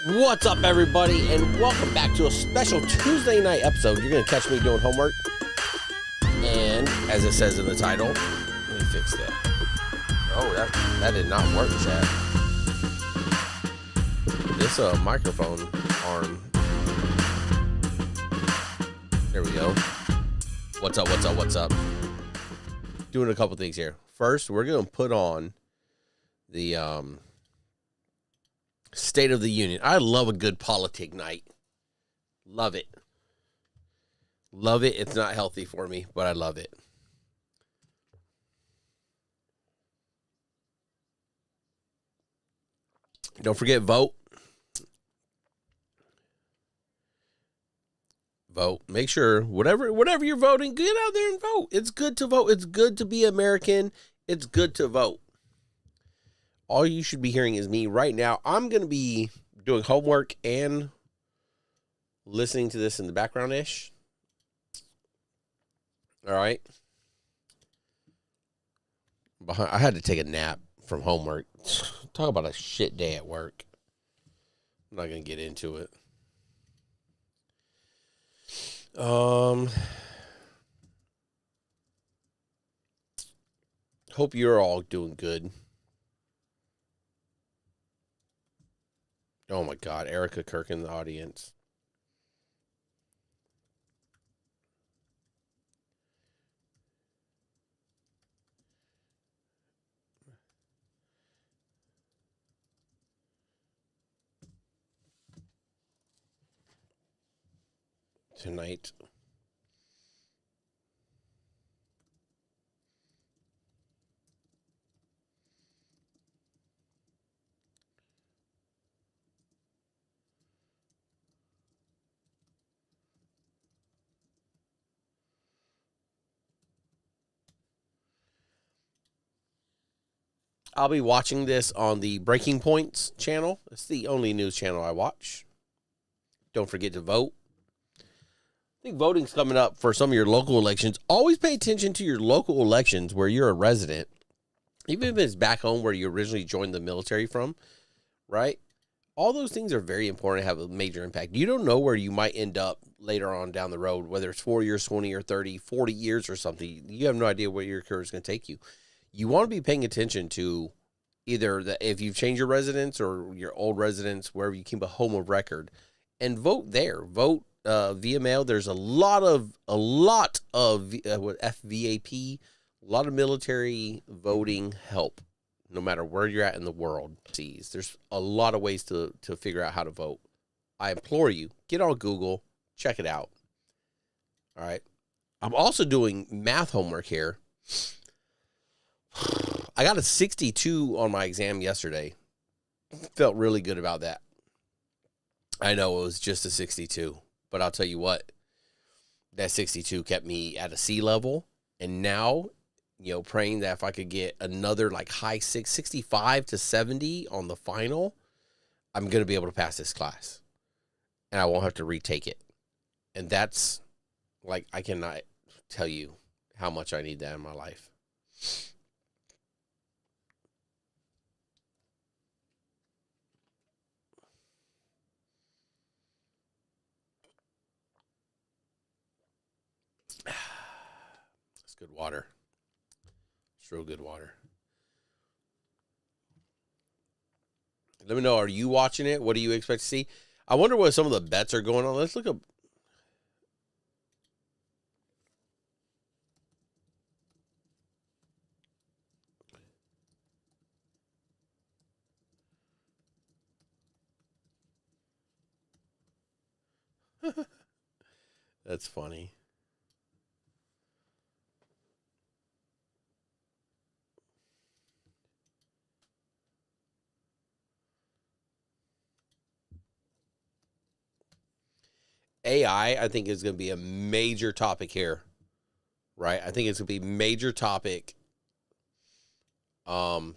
What's up, everybody, and welcome back to a special Tuesday night episode. You're going to catch me doing homework, and as it says in the title, let me fix that. Oh, that did not work, chat. This microphone arm. There we go. What's up? Doing a couple things here. First, we're going to put on the State of the Union. I love a good politic night. Love it. Love it. It's not healthy for me, but I love it. Don't forget, vote. Vote. Make sure whatever you're voting, get out there and vote. It's good to vote. It's good to be American. It's good to vote. All you should be hearing is me right now. I'm going to be doing homework and listening to this in the background-ish. All right. I had to take a nap from homework. Talk about a shit day at work. I'm not going to get into it. Hope you're all doing good. Oh my God, Erica Kirk in the audience. Tonight. I'll be watching this on the Breaking Points channel. It's the only news channel I watch. Don't forget to vote. I think voting's coming up for some of your local elections. Always pay attention to your local elections where you're a resident. Even if it's back home where you originally joined the military from, right? All those things are very important to have a major impact. You don't know where you might end up later on down the road, whether it's 4 years, 20 or 30, 40 years or something. You have no idea where your career is going to take you. You want to be paying attention to either if you've changed your residence or your old residence, wherever you keep a home of record, and vote there. Vote via mail. There's a lot of FVAP, a lot of military voting help, no matter where you're at in the world. There's a lot of ways to figure out how to vote. I implore you, get on Google, check it out. All right. I'm also doing math homework here. I got a 62 on my exam yesterday. Felt really good about that. I know it was just a 62, but I'll tell you what, that 62 kept me at a C level. And now, praying that if I could get another like high 65 to 70 on the final, I'm going to be able to pass this class and I won't have to retake it. And that's like, I cannot tell you how much I need that in my life. It's good water. It's real good water. Let me know, are you watching it? What do you expect to see? I wonder what some of the bets are going on. Let's look up. That's funny. AI, I think, is going to be a major topic here, right? I think it's going to be a major topic. I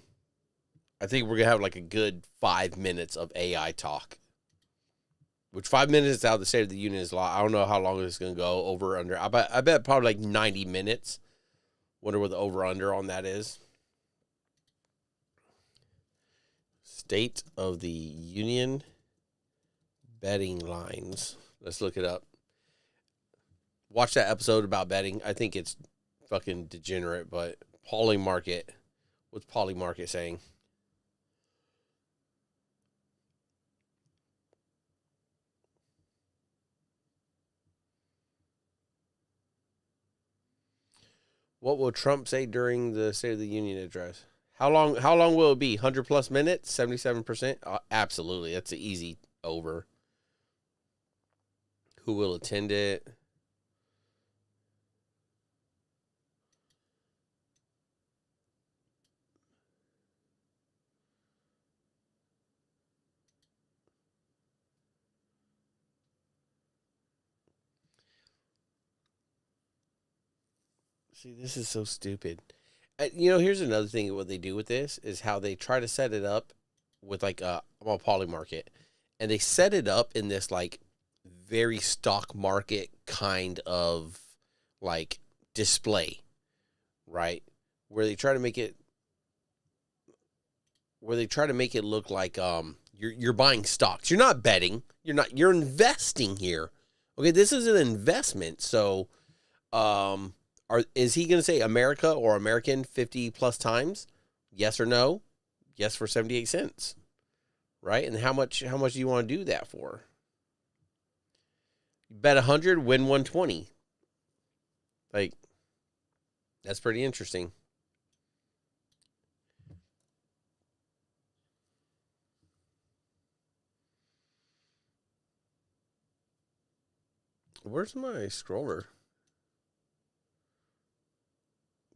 think we're going to have like a good 5 minutes of AI talk, which 5 minutes out of the State of the Union is a lot. I don't know how long it's going to go, over, under. I bet probably like 90 minutes. Wonder what the over, under on that is. State of the Union Betting lines. Let's look it up. Watch that episode about betting. I think it's fucking degenerate, but Polly Market. What's Polly Market saying? What will Trump say during the State of the Union address? How long will it be? 100 plus minutes? 77%? Absolutely. That's an easy over. Who will attend it? See, this is so stupid. Here's another thing. What they do with this is how they try to set it up with like I'm on Poly Market, and they set it up in this like very stock market kind of like display, right? Where they try to make it look like you're buying stocks. You're not betting. You're investing here. Okay, this is an investment. So is he going to say America or American 50 plus times? Yes or no? Yes for 78 cents. Right? And how much do you want to do that for? Bet 100, win 120. Like, that's pretty interesting. Where's my scroller?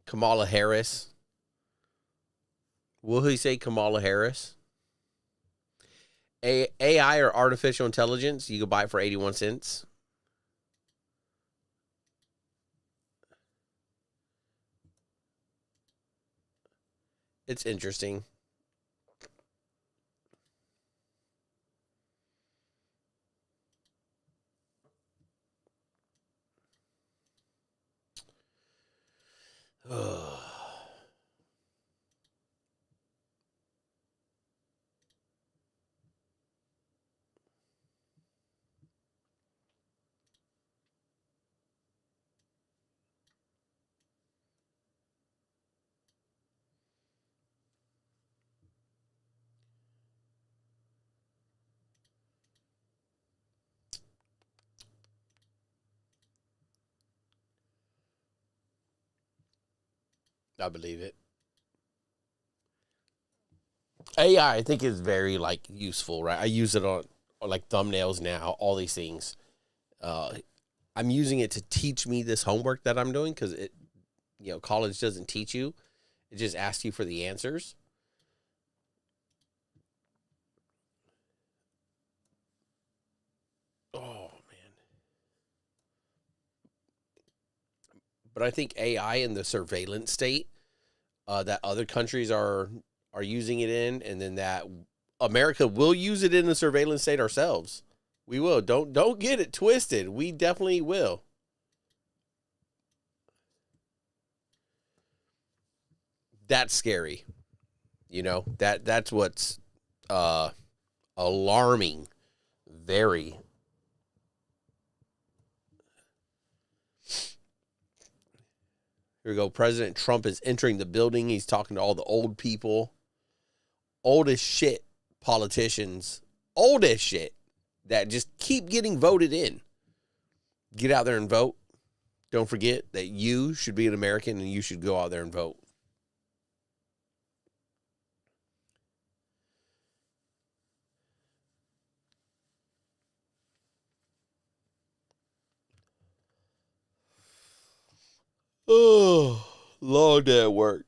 Kamala Harris. Will he say Kamala Harris? AI or artificial intelligence, you could buy it for 81 cents. It's interesting. I believe it. AI, I think is very like useful, right? I use it on like thumbnails now, all these things. I'm using it to teach me this homework that I'm doing because college doesn't teach you; it just asks you for the answers. Oh man! But I think AI in the surveillance state that other countries are using it in, and then that America will use it in the surveillance state ourselves. We will. Don't get it twisted. We definitely will. That's scary. That's what's uh alarming. Very. Here we go. President Trump is entering the building. He's talking to all the old people. Old as shit politicians. Old as shit that just keep getting voted in. Get out there and vote. Don't forget that you should be an American and you should go out there and vote. Oh, long day at work,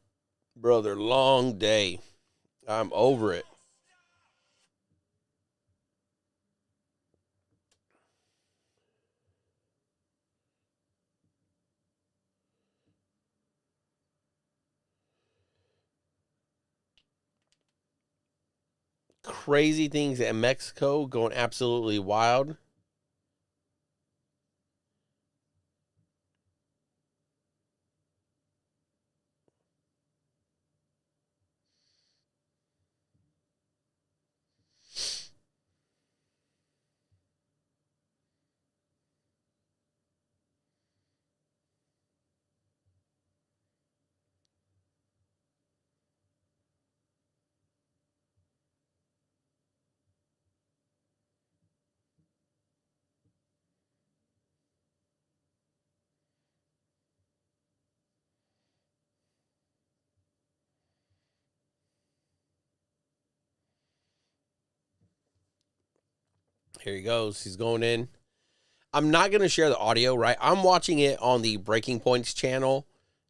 brother. Long day. I'm over it. Crazy things in Mexico going absolutely wild. Here he goes. He's going in. I'm not going to share the audio, right? I'm watching it on the Breaking Points channel,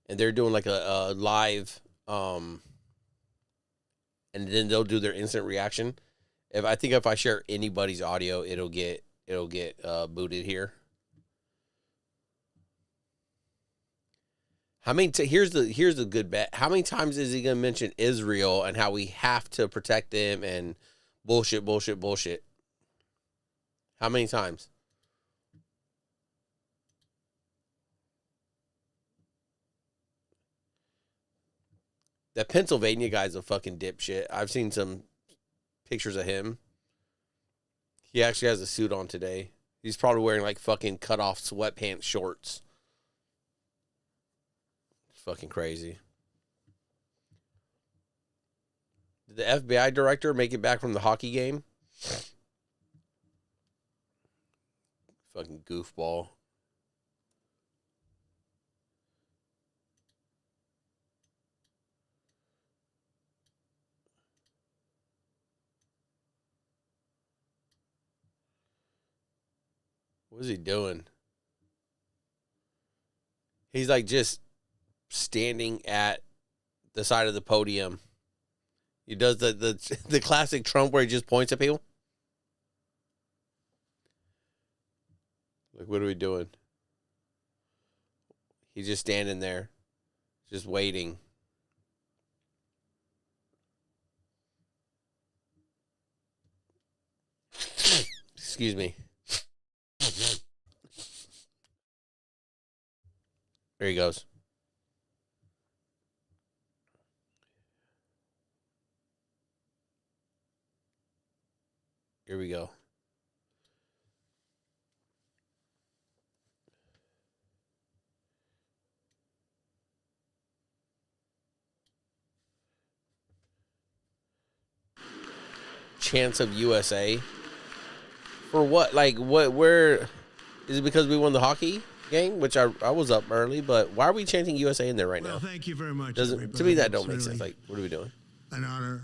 and they're doing like a live, and then they'll do their instant reaction. If I share anybody's audio, it'll get booted here. Here's the good bet. How many times is he going to mention Israel and how we have to protect them and bullshit? How many times? That Pennsylvania guy's a fucking dipshit. I've seen some pictures of him. He actually has a suit on today. He's probably wearing like fucking cut off sweatpants shorts. It's fucking crazy. Did the FBI director make it back from the hockey game? Fucking goofball. What is he doing? He's like just standing at the side of the podium. He does the classic Trump where he just points at people. Like, what are we doing? He's just standing there, just waiting. Excuse me. There he goes. Here we go. Chance of USA. For what? Like, what? Where? Is it because we won the hockey game? Which I was up early, but why are we chanting USA in there right now? Thank you very much. To me, that don't make sense. Like, what are we doing? An honor.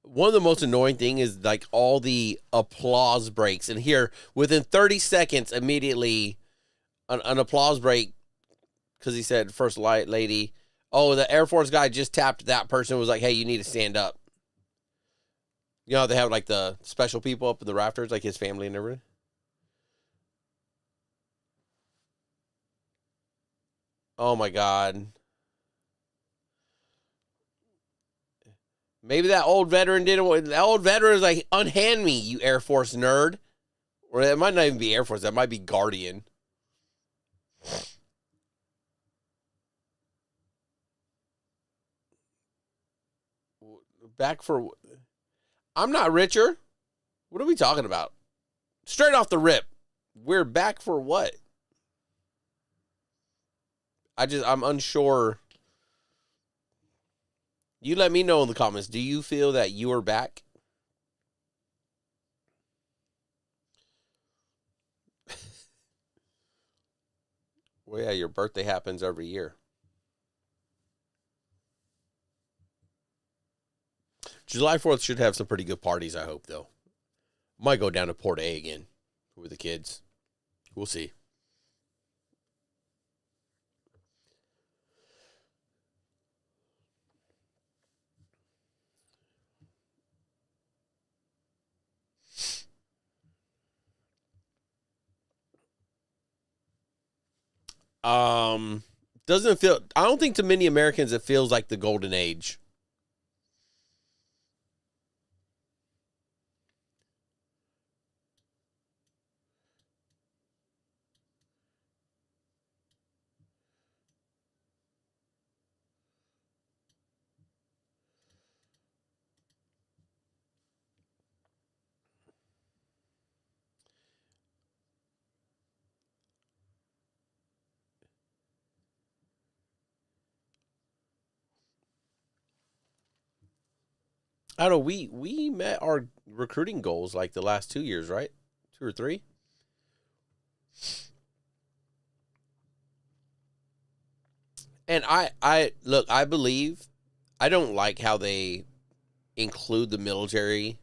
One of the most annoying thing is like all the applause breaks, and here within 30 seconds, immediately an applause break because he said first lady. Oh, the Air Force guy just tapped that person and was like, hey, you need to stand up. You know, they have like the special people up in the rafters, like his family and everything. Oh my God. Maybe that old veteran didn't. That old veteran was like, unhand me, you Air Force nerd. Or it might not even be Air Force. That might be Guardian. Back for... I'm not Richard. What are we talking about? Straight off the rip. We're back for what? I'm unsure. You let me know in the comments. Do you feel that you are back? Well, yeah, your birthday happens every year. July 4th should have some pretty good parties, I hope, though. Might go down to Port A again with the kids. We'll see. Doesn't feel... I don't think to many Americans it feels like the golden age. I don't know, we met our recruiting goals like the last 2 years, right? 2 or 3. And I look, I believe I don't like how they include the military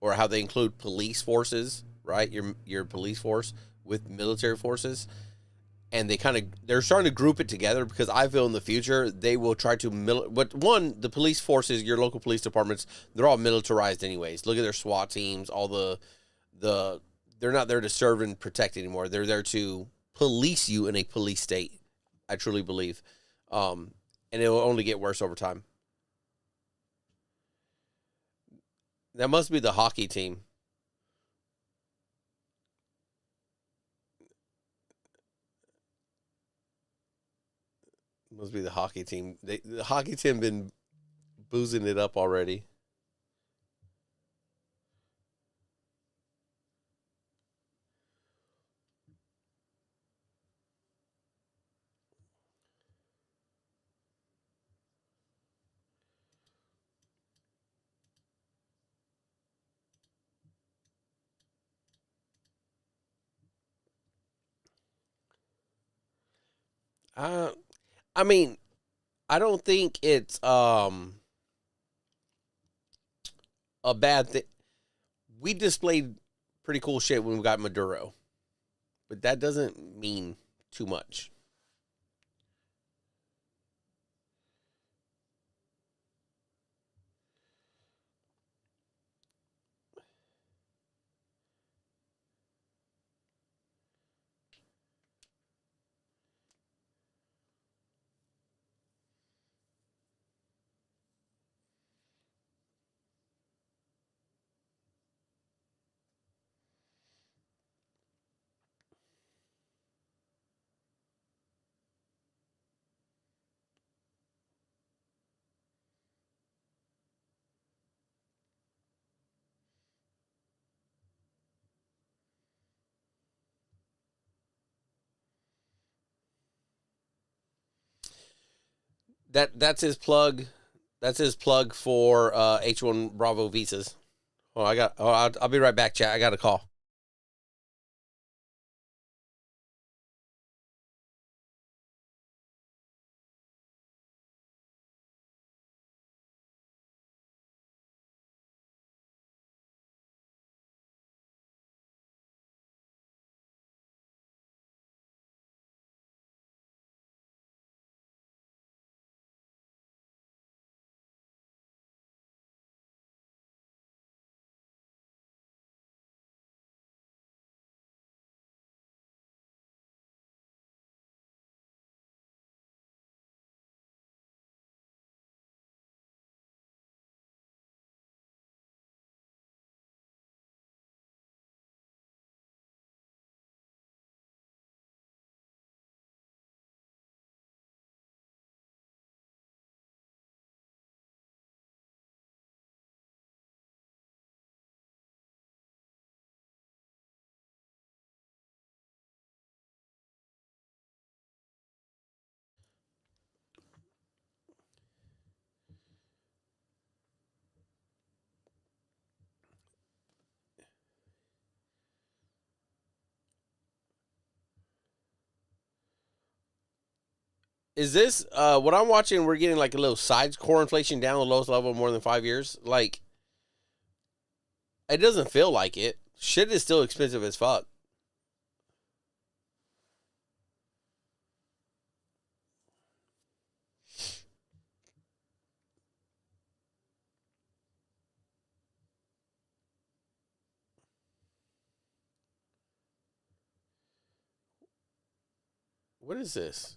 or how they include police forces, right? Your police force with military forces, and they're starting to group it together because I feel in the future they will try to but one, the police forces, your local police departments, they're all militarized anyways. Look at their SWAT teams, all the they're not there to serve and protect anymore. They're there to police you in a police state. I truly believe, um, and it will only get worse over time. That must be the hockey team. Must be the hockey team. The hockey team been boozing it up already. Uh, I mean, I don't think it's a bad thing. We displayed pretty cool shit when we got Maduro, but that doesn't mean too much. That's his plug. That's his plug for H1 Bravo visas. Oh, I got. Oh, I'll be right back, chat. I got a call. Is this what I'm watching? We're getting like a little side core inflation down the lowest level in more than 5 years. Like it doesn't feel like it. Shit is still expensive as fuck. What is this?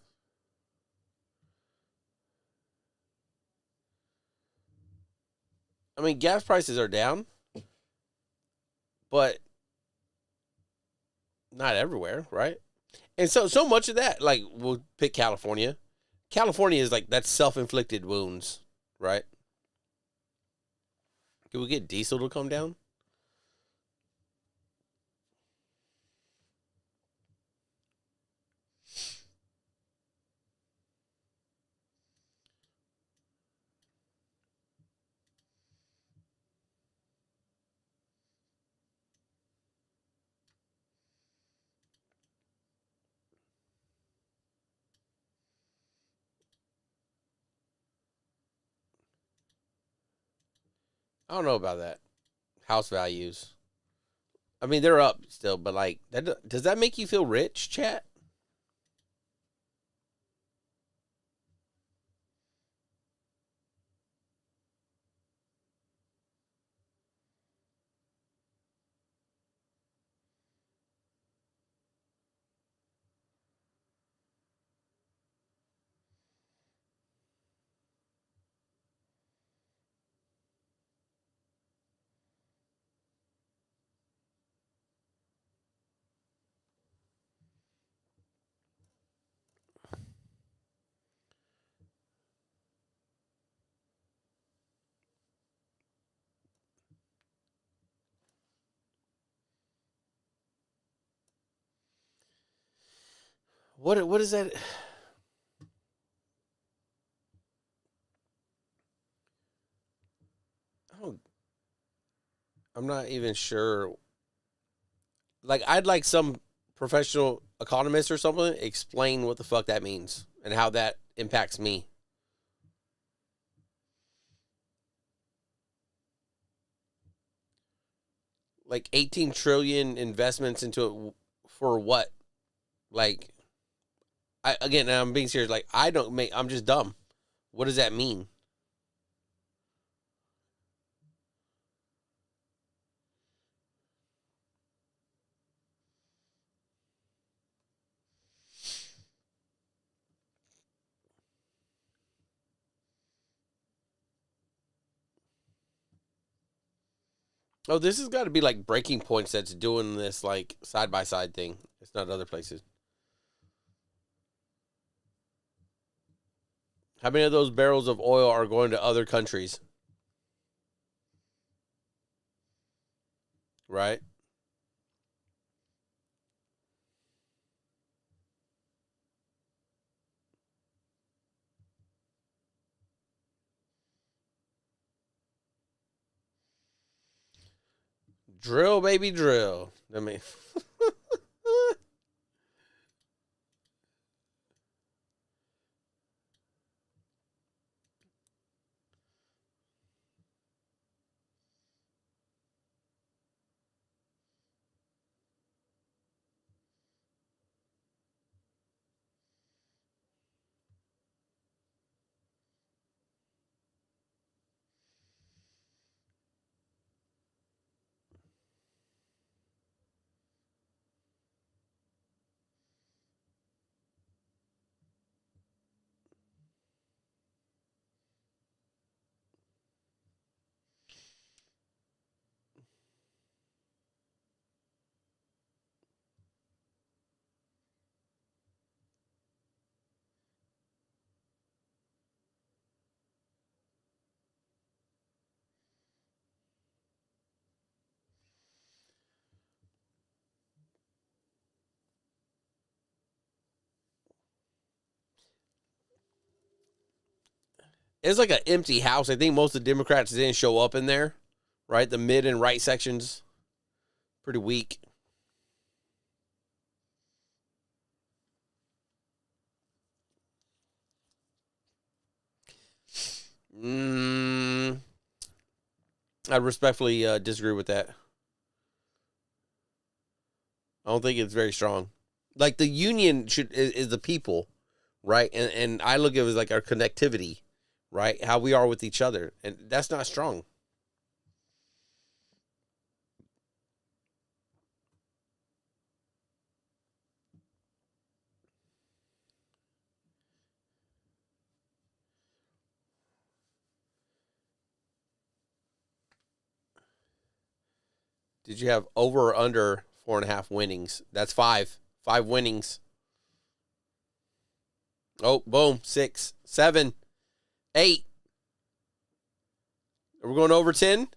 I mean, gas prices are down, but not everywhere, right? And so much of that, like we'll pick California. California is like that's self inflicted wounds, right? Can we get diesel to come down? I don't know about that. House values. I mean, they're up still, but like, does that make you feel rich, chat? What is that? I don't, I'm not even sure. Like, I'd like some professional economist or something explain what the fuck that means and how that impacts me. Like 18 trillion investments into it for what? Like, I again, and I'm being serious. Like, I don't make. I'm just dumb. What does that mean? Oh, this has got to be like Breaking Points that's doing this like side by side thing. It's not other places. How many of those barrels of oil are going to other countries? Right? Drill, baby, drill. I mean, it's like an empty house. I think most of the Democrats didn't show up in there, right? The mid and right sections, pretty weak. Mm, I respectfully disagree with that. I don't think it's very strong. Like the union is the people, right? And I look at it as like our connectivity, right? How we are with each other, and that's not strong. Did you have over or under 4.5 winnings? That's five. 5 winnings. Oh, boom. 6, 7, 8. Are we going over 10?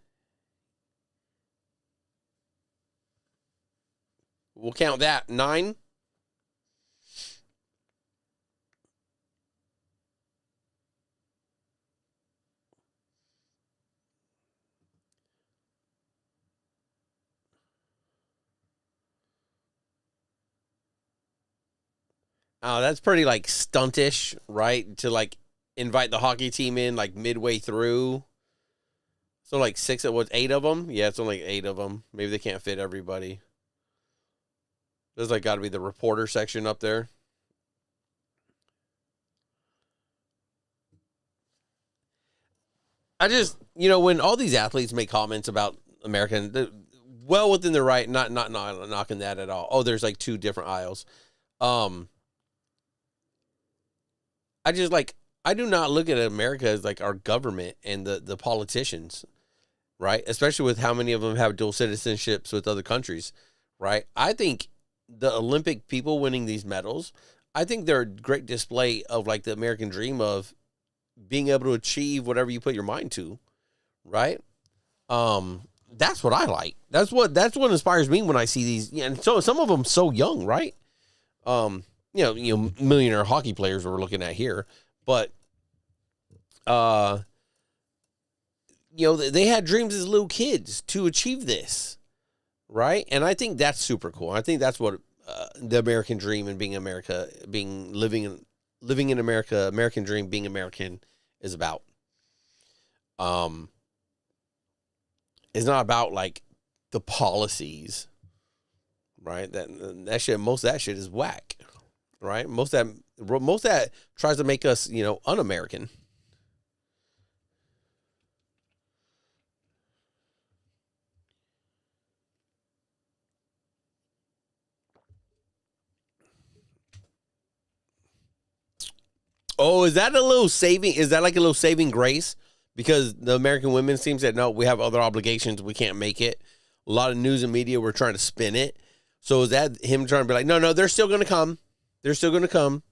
We'll count that. 9. Oh, that's pretty like stuntish, right? To like invite the hockey team in like midway through. So like six, it was 8 of them. Yeah, it's only 8 of them. Maybe they can't fit everybody. There's like got to be the reporter section up there. I just, when all these athletes make comments about American, well within their right, not knocking that at all. Oh, there's like 2 different aisles. I just I do not look at America as like our government and the politicians, right? Especially with how many of them have dual citizenships with other countries, right? I think the Olympic people winning these medals, I think they're a great display of like the American dream of being able to achieve whatever you put your mind to, right? That's what I like. That's what inspires me when I see these. Yeah, and so some of them so young, right? Millionaire hockey players we're looking at here, but they had dreams as little kids to achieve this, right? And I think that's super cool. I think that's what the American dream and being America, living in America, American dream, being American is about. It's not about like the policies, right? That shit, most of that shit is whack, right? Most of that tries to make us, un-American. Oh, is that a little saving? Is that like a little saving grace? Because the American women seems that no, we have other obligations. We can't make it. A lot of news and media were trying to spin it. So is that him trying to be like, no, they're still going to come. They're still going to come.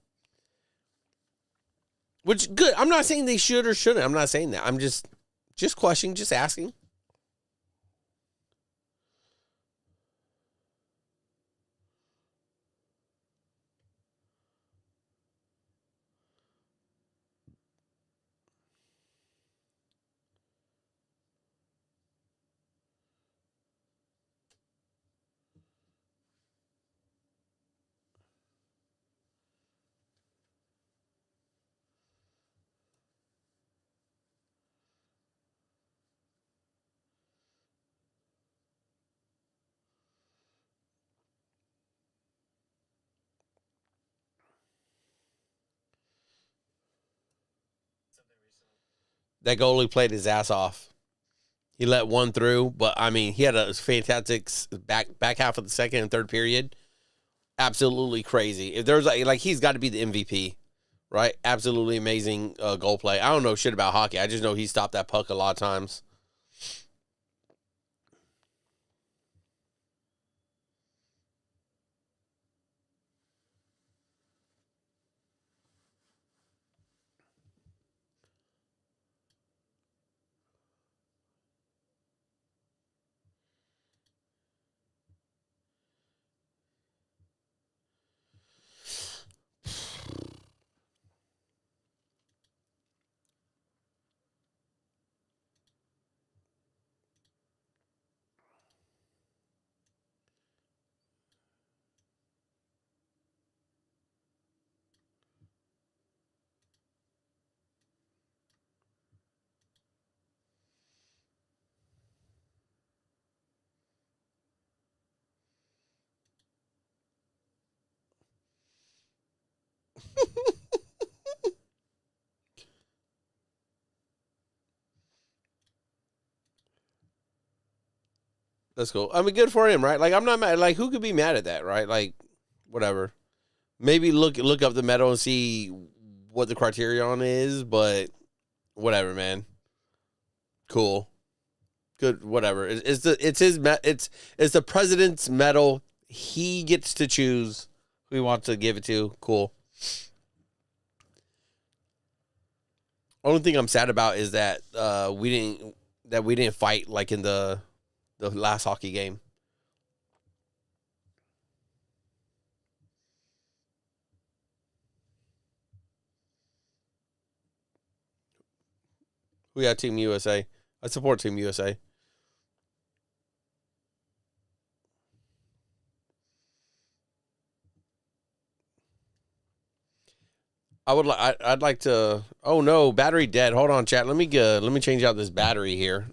Which, good. I'm not saying they should or shouldn't. I'm not saying that. I'm just questioning, just asking. That goalie played his ass off. He let one through, but I mean, he had a fantastic back half of the second and third period. Absolutely crazy. If there's like he's got to be the MVP, right? Absolutely amazing goal play. I don't know shit about hockey. I just know he stopped that puck a lot of times. That's cool. I mean, good for him, right? Like, I'm not mad. Like, who could be mad at that, right? Like, whatever. Maybe look up the medal and see what the criterion is, but whatever, man. Cool. Good. Whatever. It's the president's medal. He gets to choose who he wants to give it to. Cool. Only thing I'm sad about is that we didn't fight like in the last hockey game. We got Team USA. I support Team USA. I'd like to. Oh no, battery dead. Hold on, chat. Let me change out this battery here.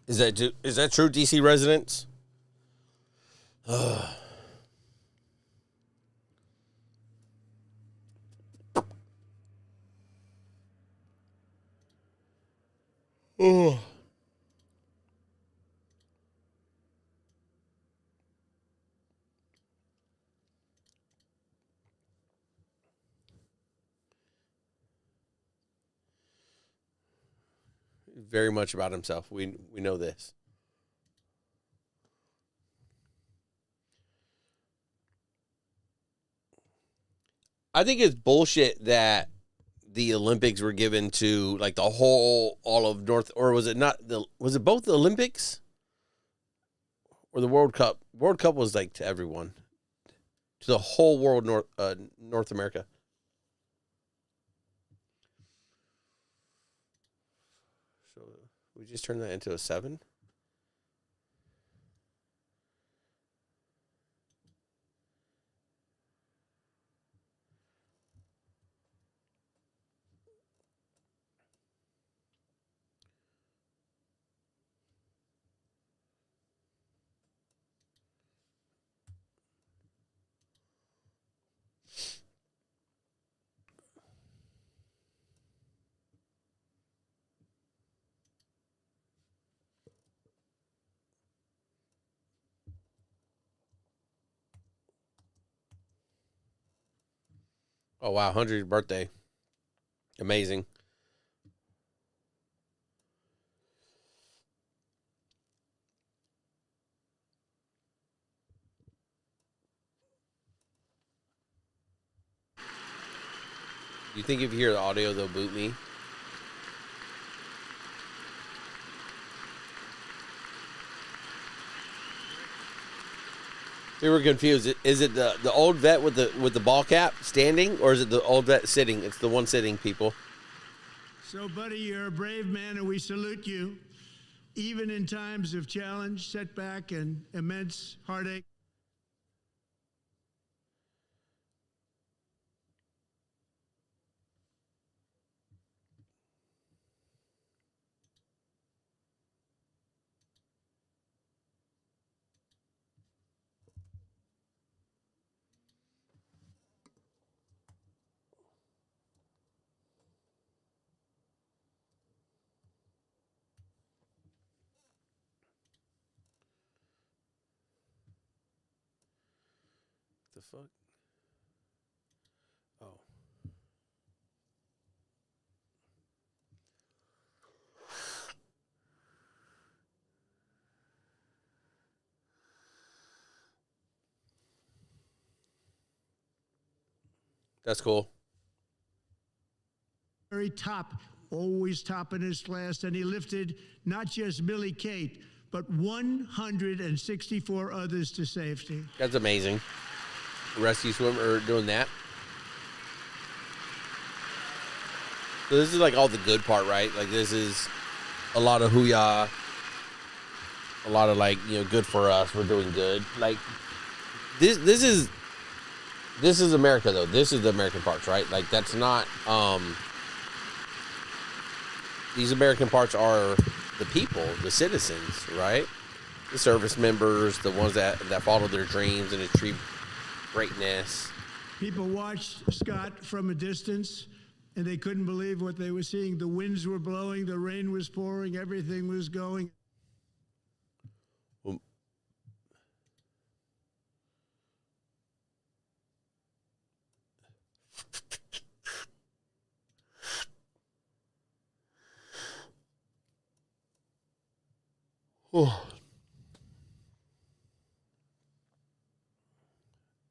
Is that true, DC residents? Oh. Very much about himself. We know this. I think it's bullshit that the Olympics were given to like all of North, or was it not was it both the Olympics or the World Cup? World Cup was like to everyone, to the whole world, North America. So we just turned that into a 7. Oh wow, 100th birthday. Amazing. You think if you hear the audio, they'll boot me? We were confused. Is it the old vet with the ball cap standing, or is it the old vet sitting? It's the one sitting, people. So, buddy, you're a brave man, and we salute you. Even in times of challenge, setback, and immense heartache. The fuck? Oh. That's cool. Very top, always top in his class, and he lifted not just Millie Kate, but 164 others to safety. That's amazing. Rescue swimmer doing that. So this is like all the good part, right? Like this is a lot of hoo-yah, a lot of like, you know, good for us. We're doing good. Like this is America though. This is the American parts, right? Like that's not. These American parts are the people, the citizens, right? The service members, the ones that follow their dreams and achieve greatness. People watched Scott from a distance, and they couldn't believe what they were seeing. The winds were blowing, the rain was pouring, everything was going.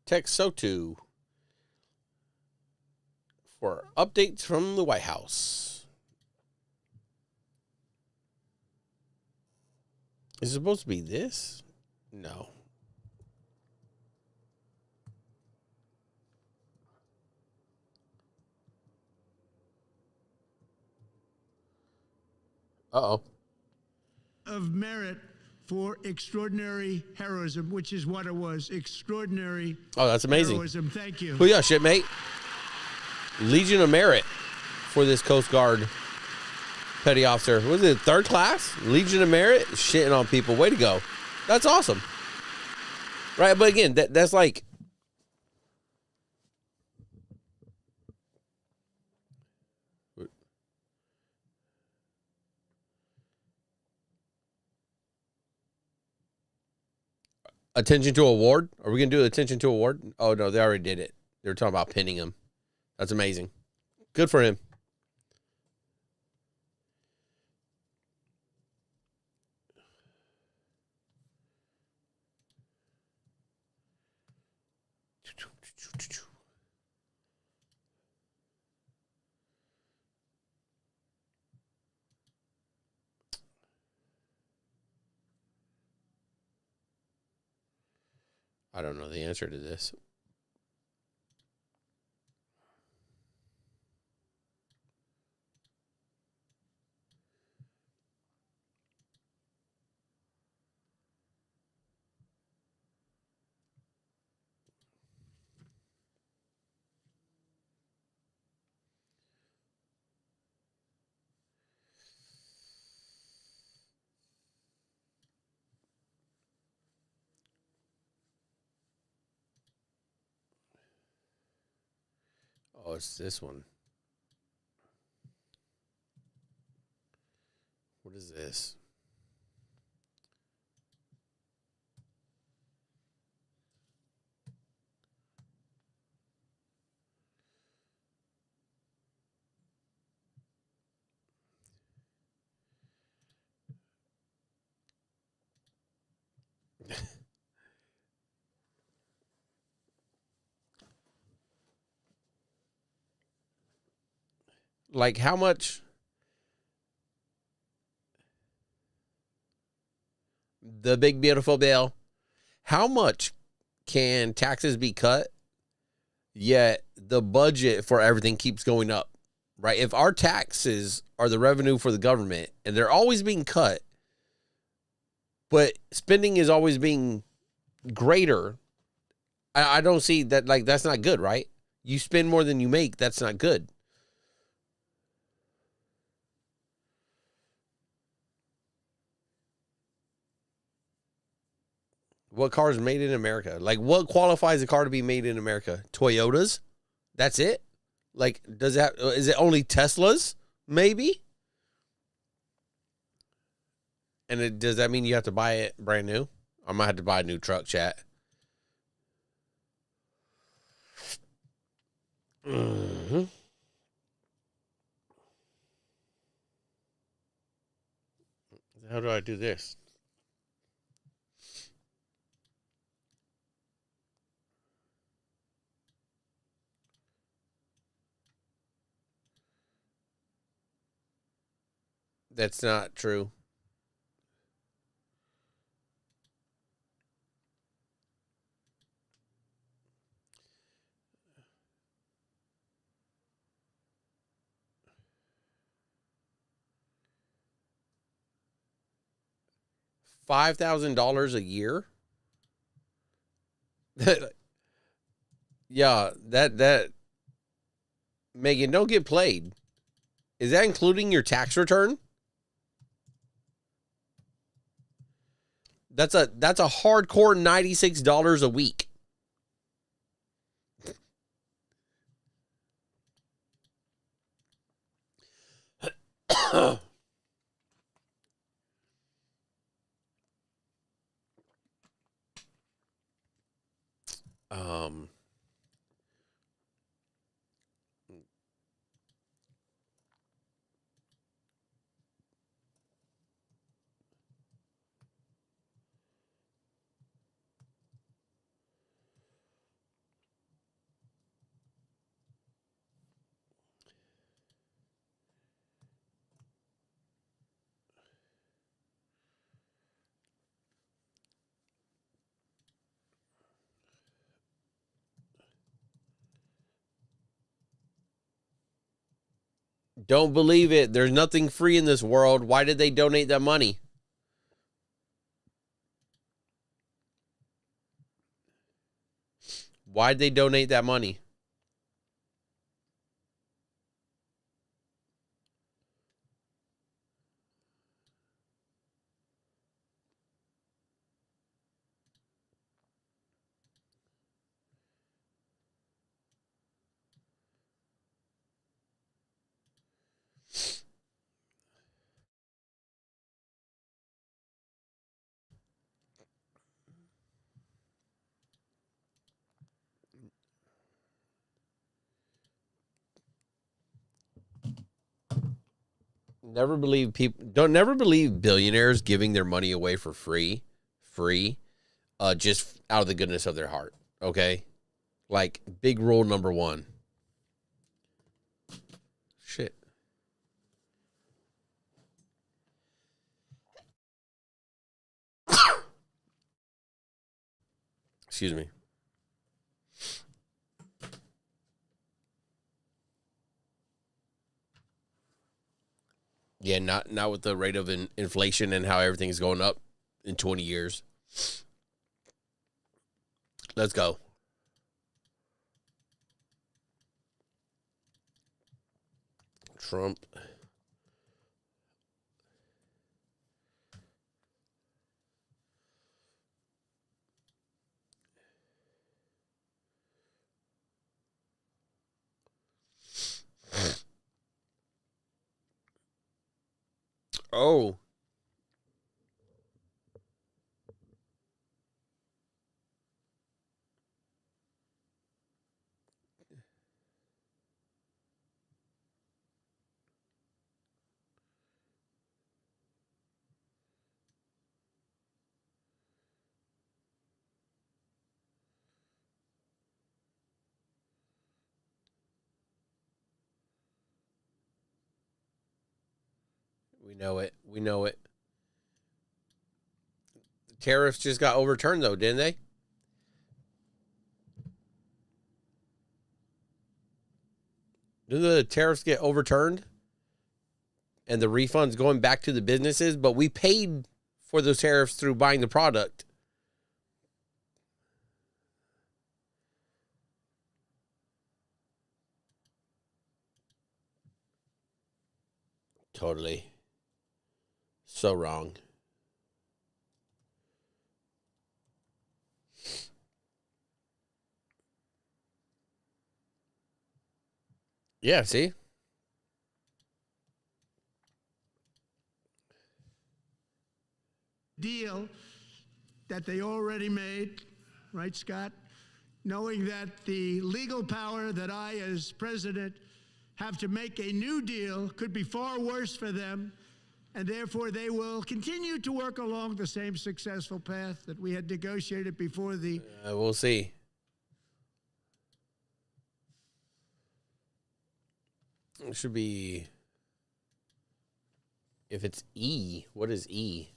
Text SoTU for updates from the White House. Is it supposed to be this? No. Uh-oh. Of merit for extraordinary heroism, which is what it was. Extraordinary. Oh, that's amazing. Heroism. Thank you. Well, yeah, shipmate. Legion of Merit for this Coast Guard petty officer. Was it 3rd class? Legion of Merit? Shitting on people. Way to go. That's awesome. Right, but again, that's like... Attention to award? Are we going to do attention to award? Oh, no, they already did it. They were talking about pinning him. That's amazing. Good for him. I don't know the answer to this. Oh, it's this one. What is this? Like how much? The big beautiful bill. How much can taxes be cut, yet the budget for everything keeps going up, right? If our taxes are the revenue for the government and they're always being cut, but spending is always being greater, I don't see that. Like, that's not good, right? You spend more than you make. That's not good. What car is made in America? Like, what qualifies a car to be made in America? Toyotas? That's it? Like, is it only Teslas? Maybe? And does that mean you have to buy it brand new? I might have to buy a new truck, chat. Mm-hmm. How do I do this? That's not true. $5,000 a year? Yeah, that Megan, don't get played. Is that including your tax return? That's a hardcore $96 a week. um Don't believe it. There's nothing free in this world. Why did they donate that money? Why'd they donate that money? Never believe people. Don't never believe billionaires giving their money away for free, just out of the goodness of their heart. Okay, like big rule number one. Shit. Excuse me. Yeah, not with the rate of inflation and how everything's going up in 20 years. Let's go. Trump. Oh. We know it. We know it. The tariffs just got overturned, though, didn't they? Didn't the tariffs get overturned? And the refunds going back to the businesses, but we paid for those tariffs through buying the product. Totally. So wrong. Yeah, see? Deal that they already made, right, Scott? Knowing that the legal power that I, as president, have to make a new deal could be far worse for them, and therefore they will continue to work along the same successful path that we had negotiated before the... We'll see. It should be... If it's E, what is E?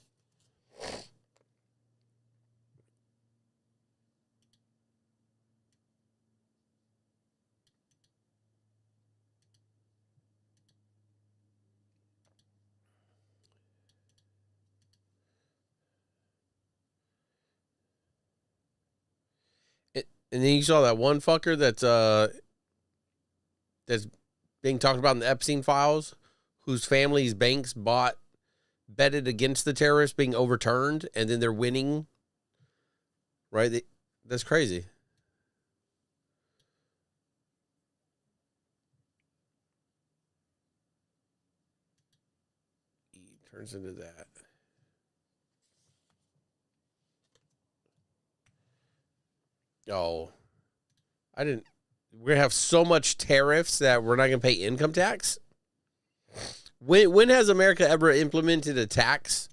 And then you saw that one fucker that's being talked about in the Epstein files, whose family's banks betted against the terrorists being overturned, and then they're winning. Right? That's crazy. He turns into that. Oh, I didn't. We're going to have so much tariffs that we're not going to pay income tax? When has America ever implemented a tax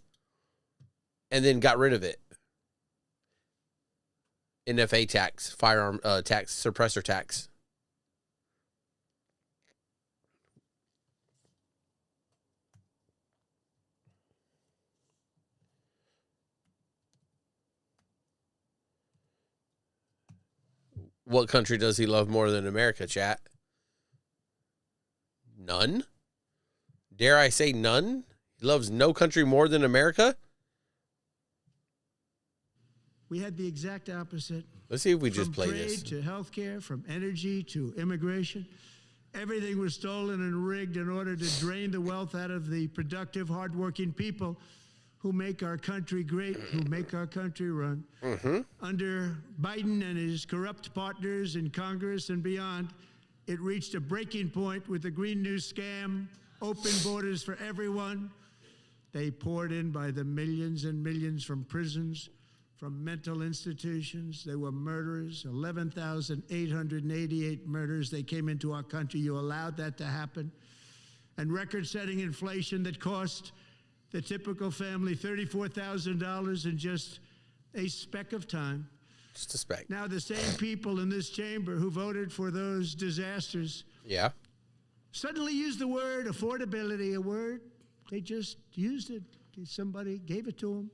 and then got rid of it? NFA tax, firearm tax, suppressor tax. What country does he love more than America, chat? None? Dare I say none? He loves no country more than America? We had the exact opposite. Let's see if we just play this. From trade to healthcare, from energy to immigration, everything was stolen and rigged in order to drain the wealth out of the productive, hardworking people who make our country great, who make our country run. Under Biden and his corrupt partners in Congress and beyond, it reached a breaking point with the Green New scam, open borders for everyone. They poured in by the millions and millions from prisons, from mental institutions. They were murderers, 11,888 murders. They came into our country. You allowed that to happen. and record-setting inflation that cost the typical family $34,000 in just a speck of time. Just a speck. Now, the same people in this chamber who voted for those disasters suddenly used the word affordability, a word they just used it. Somebody gave it to them,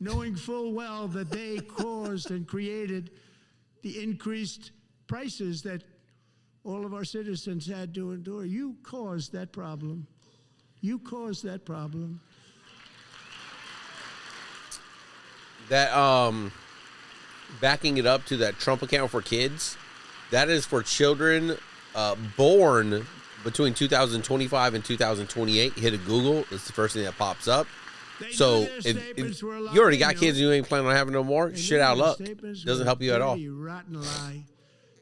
knowing full well that they caused and created the increased prices that all of our citizens had to endure. You caused that problem. You caused that problem. That, backing it up to that Trump account for kids, that is for children born between 2025 and 2028. Hit a Google. It's the first thing that pops up. So if you already got kids and you ain't planning on having no more, shit out of luck. Doesn't help you at all. Rotten lie.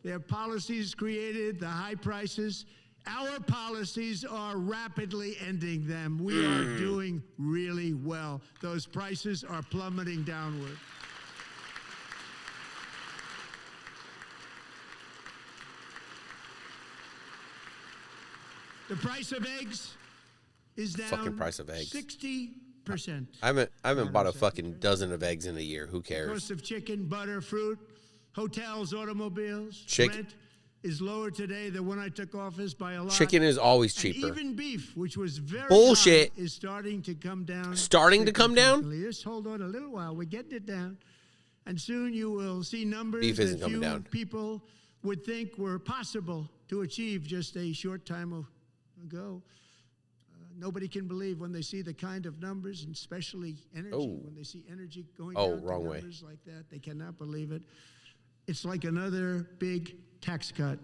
Their policies created the high prices. Our policies are rapidly ending them. We are doing really well. Those prices are plummeting downward. The price of eggs is down Fucking price of eggs. 60%. I haven't bought a fucking dozen of eggs in a year. Who The cares? cost of chicken, butter, fruit, hotels, automobiles, Chicken. rent is lower today than when I took office by a lot. Chicken is always And cheaper. even beef, which was very Bullshit. high, is starting to come down. Starting to come down? significantly. Just hold on a little while. We're getting it down. And soon you will see numbers Beef isn't that coming few down. people would think were possible to achieve just a short time ago. Nobody can believe when they see the kind of numbers, and especially energy. Oh. When they see energy going Oh, down to wrong way. numbers like that, they cannot believe it. It's like another big tax cut.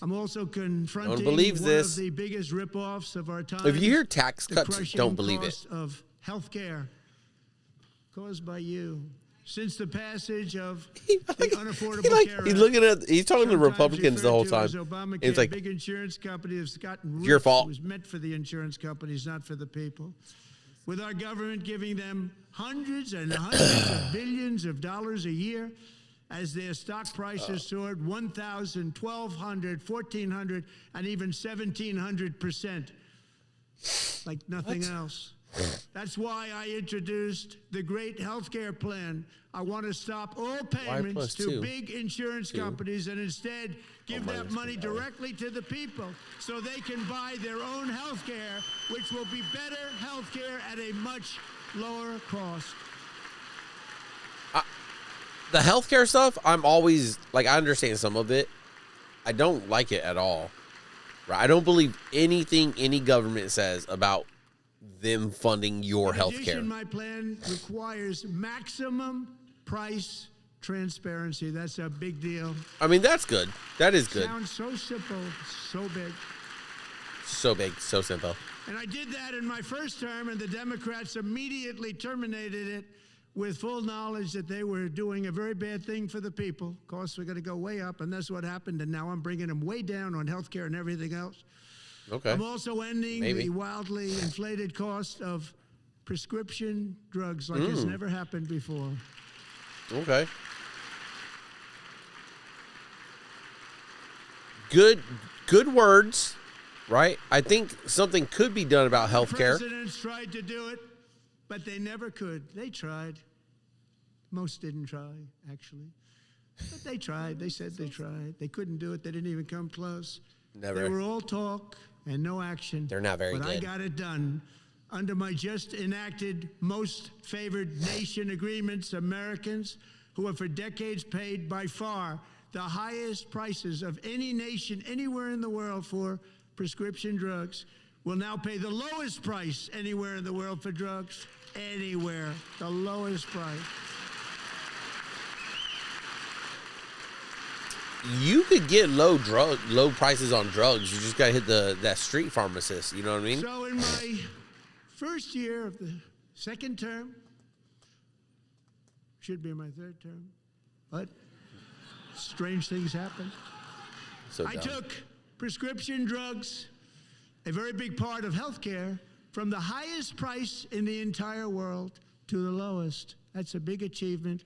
I'm also confronting No one believes one this. of the biggest ripoffs of our time. If you hear tax the cuts, crushing don't believe it. cost of health care caused by you. Since the passage of the Unaffordable Care He's Act, looking at. He's talking to sometimes Republicans the whole referred time. to as Obamacare, It's like, big insurance company has gotten your rich. fault. It was meant for the insurance companies, not for the people. With our government giving them hundreds and hundreds of billions of dollars a year as their stock prices soared 1,000, 1,200, 1,400, and even 1,700%, like nothing else. That's why I introduced the great health care plan. I want to stop all payments plus to two? big insurance companies and instead give that minus money 2. directly to the people so they can buy their own health care, which will be better health care at a much lower cost. the healthcare stuff, I'm always like, I understand some of it. I don't like it at all. Right? I don't believe anything any government says about them funding your In addition, healthcare. my plan requires maximum price transparency. That's a big deal. I mean, that's good. That is good. Sounds so simple, so big. So big, so simple. And I did that in my first term, and the Democrats immediately terminated it with full knowledge that they were doing a very bad thing for the people. Costs were going to go way up, and that's what happened. And now I'm bringing them way down on health care and everything else. Okay. I'm also ending Maybe. the wildly inflated cost of prescription drugs like it's never happened before. Okay. Good words, right? I think something could be done about healthcare. Presidents tried to do it, but they never could. They tried. Most didn't try, actually. But they tried. They said they tried. They couldn't do it. They didn't even come close. Never. They were all talk and no action. They're not very but I good. got it done. Under my just enacted most favored nation agreements, Americans who have for decades paid by far the highest prices of any nation anywhere in the world for prescription drugs will now pay the lowest price anywhere in the world for drugs. Anywhere. The lowest price. You could get low prices on drugs. You just gotta hit that street pharmacist. You know what I mean? So in my first year of the second term, should be my third term, but strange things happen. So I dumb. took prescription drugs, a very big part of healthcare, from the highest price in the entire world to the lowest. That's a big achievement.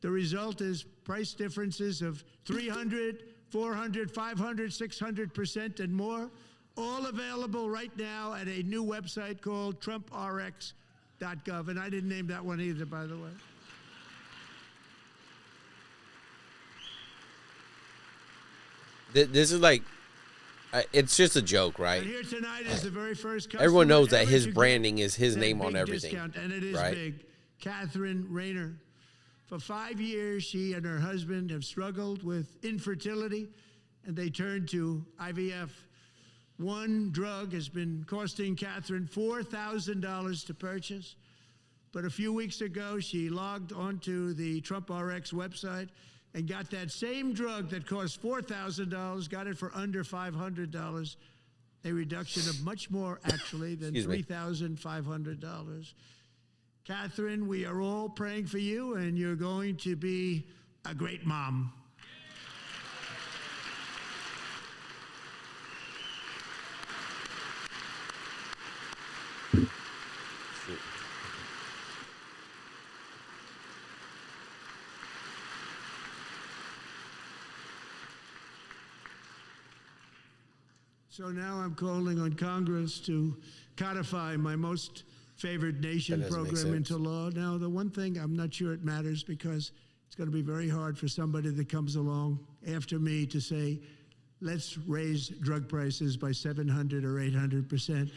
The result is price differences of 300, 400, 500, 600% and more all available right now at a new website called TrumpRx.gov. And I didn't name that one either, by the way. This is like, it's just a joke, right? And here tonight is the very first customer. Everyone knows that ever his to branding get is his that name on big everything, discount, and it is right? big. Catherine Rayner. For 5 years, she and her husband have struggled with infertility, and they turned to IVF. One drug has been costing Catherine $4,000 to purchase. But a few weeks ago, she logged onto the Trump RX website and got that same drug that cost $4,000, got it for under $500, a reduction of much more, actually, than $3,500. Catherine, we are all praying for you, and you're going to be a great mom. So now I'm calling on Congress to codify my most favored nation program into law. Now, the one thing, I'm not sure it matters because it's going to be very hard for somebody that comes along after me to say, let's raise drug prices by 700 or 800%.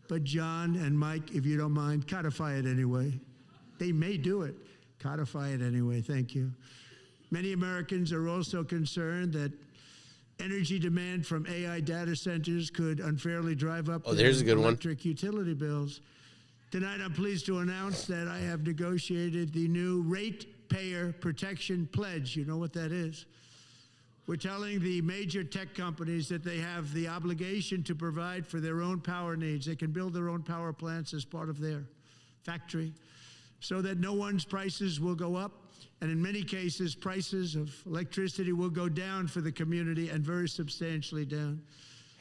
But John and Mike, if you don't mind, codify it anyway. They may do it. Codify it anyway. Thank you. Many Americans are also concerned that energy demand from AI data centers could unfairly drive up there's a good electric utility bills. Tonight, I'm pleased to announce that I have negotiated the new Ratepayer Protection Pledge. You know what that is? We're telling the major tech companies that they have the obligation to provide for their own power needs. They can build their own power plants as part of their factory so that no one's prices will go up. And in many cases, prices of electricity will go down for the community, and very substantially down.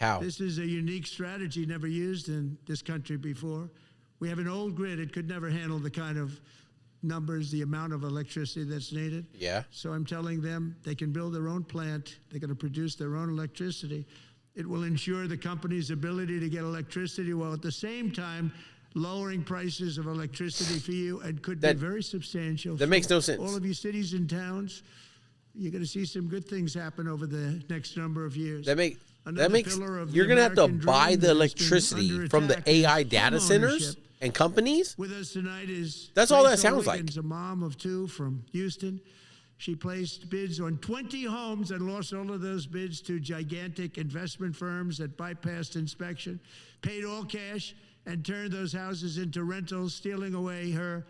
How? This is a unique strategy never used in this country before. We have an old grid. It could never handle the kind of numbers, the amount of electricity that's needed. Yeah. So I'm telling them they can build their own plant. They're going to produce their own electricity. It will ensure the company's ability to get electricity while at the same time lowering prices of electricity for you, and could be very substantial. That makes no sense. All of you cities and towns, you're going to see some good things happen over the next number of years. You're going to have to buy the electricity from the AI data centers and companies? With us tonight is That's all that sounds like. A mom of two from Houston. She placed bids on 20 homes and lost all of those bids to gigantic investment firms that bypassed inspection, paid all cash, and turned those houses into rentals, stealing away her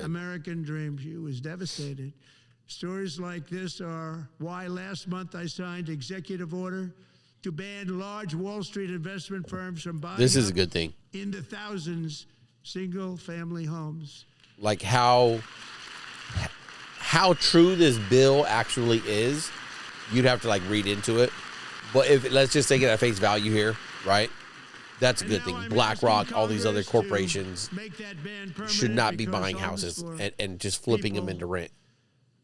American dream. She was devastated. Stories like this are why last month I signed executive order to ban large Wall Street investment firms from buying this is a good thing. In the thousands single-family homes. Like how true this bill actually is, you'd have to like read into it. But if let's just take it at face value here, right? That's a good thing. BlackRock, all these other corporations should not be buying houses and just flipping them into rent.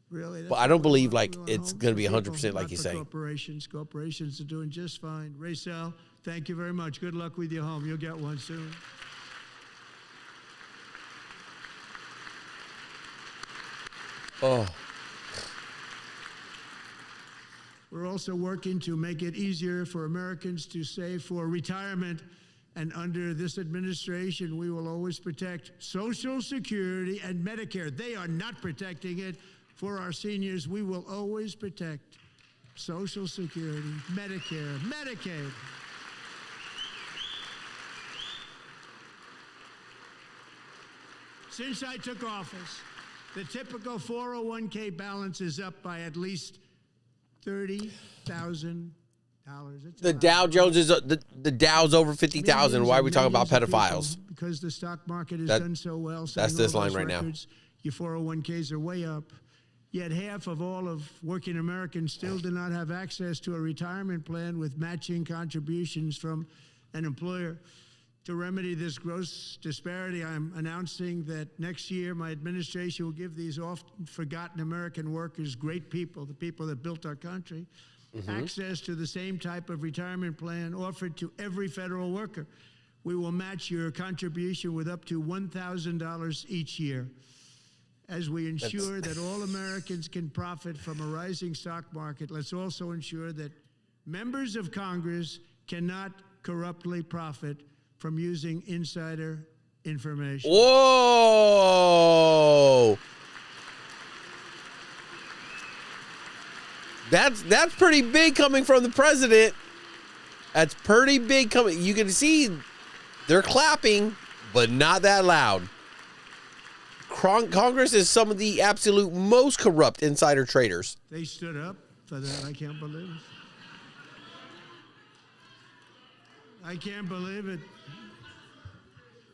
Really? But I don't believe like it's going to be 100% like you say. Corporations are doing just fine. Raysel, thank you very much. Good luck with your home. You'll get one soon. Oh. We're also working to make it easier for Americans to save for retirement. And under this administration, we will always protect Social Security and Medicare. They are not protecting it for our seniors. We will always protect Social Security, Medicare, Medicaid. Since I took office, the typical 401k balance is up by at least $30,000. The Dow Jones is the Dow's over 50,000. Why are we talking about pedophiles? Because the stock market has done so well. That's this line right now. Your 401ks are way up. Yet half of all of working Americans still do not have access to a retirement plan with matching contributions from an employer. To remedy this gross disparity, I'm announcing that next year my administration will give these often forgotten American workers, great people, the people that built our country, access to the same type of retirement plan offered to every federal worker. We will match your contribution with up to $1,000 each year. As we ensure that all Americans can profit from a rising stock market, let's also ensure that members of Congress cannot corruptly profit from using insider information. Whoa! That's pretty big coming from the president. That's pretty big coming. You can see they're clapping, but not that loud. Congress is some of the absolute most corrupt insider traders. They stood up for that. I can't believe it. I can't believe it.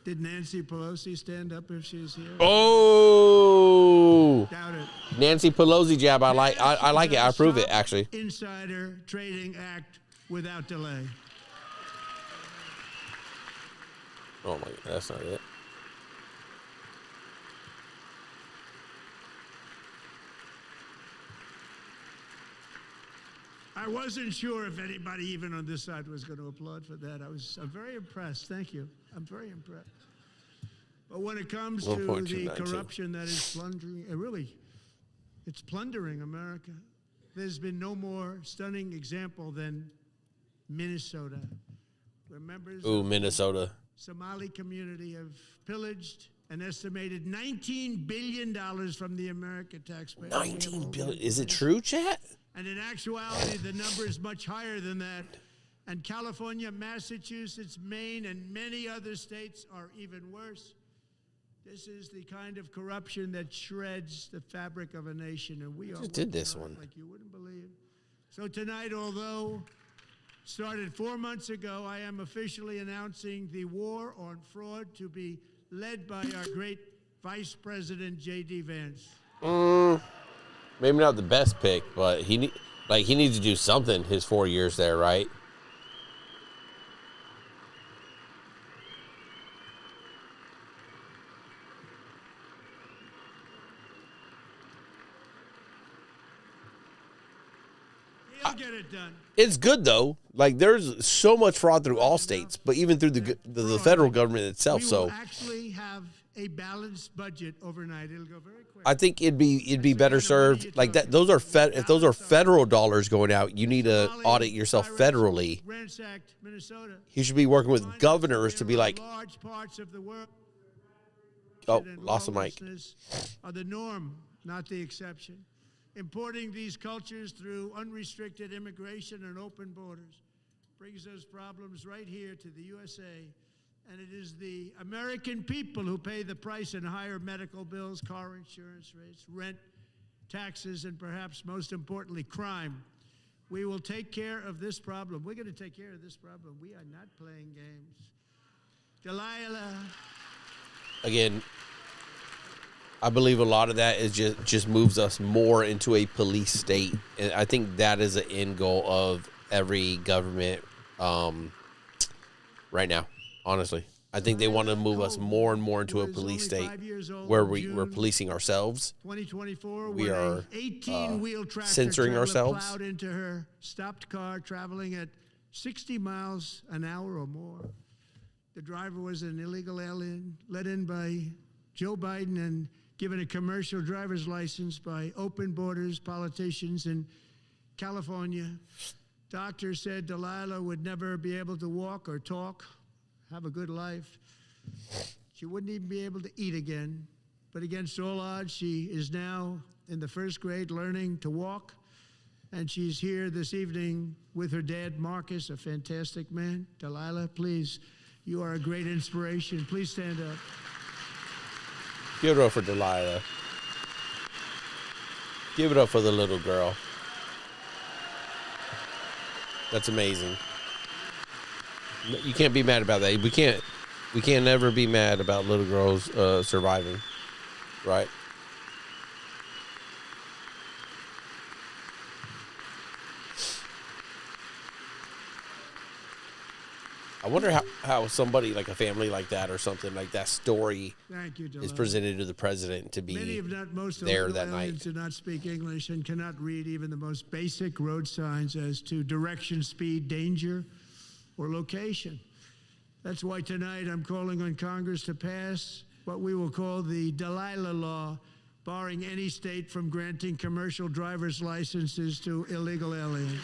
Did Nancy Pelosi stand up if she's here? Oh, Doubt it. Nancy Pelosi jab. I like it. I approve it, actually. Insider Trading Act without delay. Oh my God, that's not it. I wasn't sure if anybody even on this side was going to applaud for that. I'm very impressed. Thank you. I'm very impressed. But when it comes to the corruption that is plundering, it's plundering America. There's been no more stunning example than Minnesota, where members of Minnesota. the Somali community have pillaged an estimated $19 billion from the American taxpayer. 19 billion. Is it true, chat? And in actuality, the number is much higher than that. And California, Massachusetts, Maine, and many other states are even worse. This is the kind of corruption that shreds the fabric of a nation, and we just did this one like you wouldn't believe. So tonight, although started 4 months ago, I am officially announcing the war on fraud to be led by our great Vice President J.D. Vance. Maybe not the best pick, but he needs to do something his 4 years there, right? He'll get it done. It's good though. Like there's so much fraud through all states, but even through the federal government itself. We So will actually have a balanced budget overnight. It'll go very quick. I think it'd be better served like that. Those are if those are federal dollars going out, you need to audit yourself federally. Ransacked Minnesota. You should be working with governors to be like, large parts of the world. oh, lost the mic. Are the norm, not the exception. Importing these cultures through unrestricted immigration and open borders brings those problems right here to the USA. And it is the American people who pay the price in higher medical bills, car insurance rates, rent, taxes, and perhaps most importantly, crime. We will take care of this problem. We're going to take care of this problem. We are not playing games. Delilah. Again, I believe a lot of that is just moves us more into a police state. And I think that is an end goal of every government right now, honestly. I think they want to move us more and more into a police state where we're policing ourselves. 2024, we are 18-wheel tractor censoring ourselves. Plowed into her stopped car traveling at 60 miles an hour or more. The driver was an illegal alien let in by Joe Biden and given a commercial driver's license by open borders politicians in California. Doctors said Delilah would never be able to walk or talk, have a good life. She wouldn't even be able to eat again. But against all odds, she is now in the first grade learning to walk. And she's here this evening with her dad, Marcus, a fantastic man. Delilah, please, you are a great inspiration. Please stand up. Give it up for Delilah. Give it up for the little girl. That's amazing. You can't be mad about that. We can't never be mad about little girls surviving, right? I wonder how somebody like a family like that or something like that story Thank you, is Delano. presented to the president to Many, be if not most, there illegal that aliens night. do not speak English and cannot read even the most basic road signs as to direction, speed, danger, or location. That's why tonight I'm calling on Congress to pass what we will call the Delilah Law, barring any state from granting commercial driver's licenses to illegal aliens.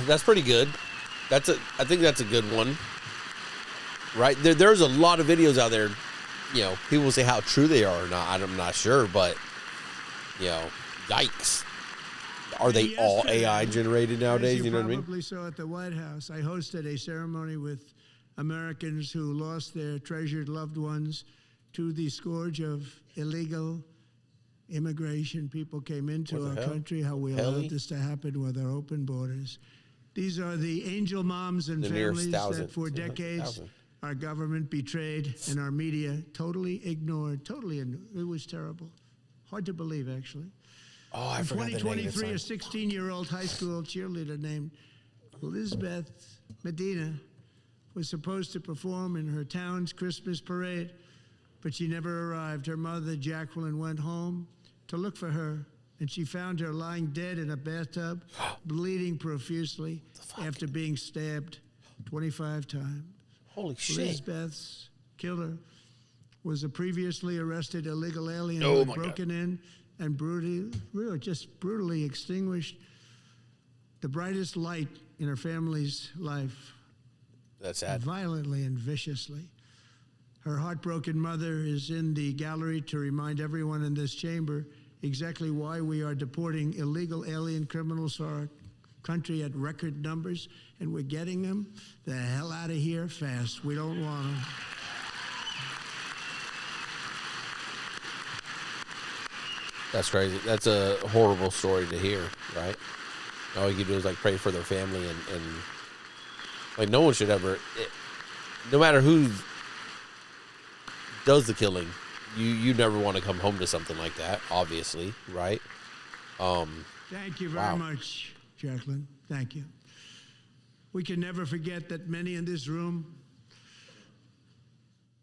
That's pretty good. I think that's a good one. Right? There's a lot of videos out there, you know, people say how true they are or not. I'm not sure, but, you know, yikes. Are they all AI generated nowadays? You know what I mean? Probably saw at the White House. I hosted a ceremony with Americans who lost their treasured loved ones to the scourge of illegal immigration. People came into our country, how we allowed this to happen with our open borders. These are the angel moms and families that for decades our government betrayed and our media totally ignored. It was terrible. Hard to believe, actually. Oh, I In forgot the negative 2023, a sign. 16-year-old high school cheerleader named Elizabeth Medina was supposed to perform in her town's Christmas parade, but she never arrived. Her mother, Jacqueline, went home to look for her, and she found her lying dead in a bathtub, bleeding profusely after being stabbed 25 times. Holy shit. Elizabeth's killer was a previously arrested illegal alien Oh who my had broken in and brutally extinguished the brightest light in her family's life, That's sad. violently and viciously. Her heartbroken mother is in the gallery to remind everyone in this chamber exactly why we are deporting illegal alien criminals to our country at record numbers, and we're getting them the hell out of here fast. We don't want them. That's crazy. That's a horrible story to hear, right? All you can do is like pray for their family and like no one should ever, no matter who does the killing, you never want to come home to something like that, obviously, right? Thank you very much, Jacqueline. Thank you. We can never forget that many in this room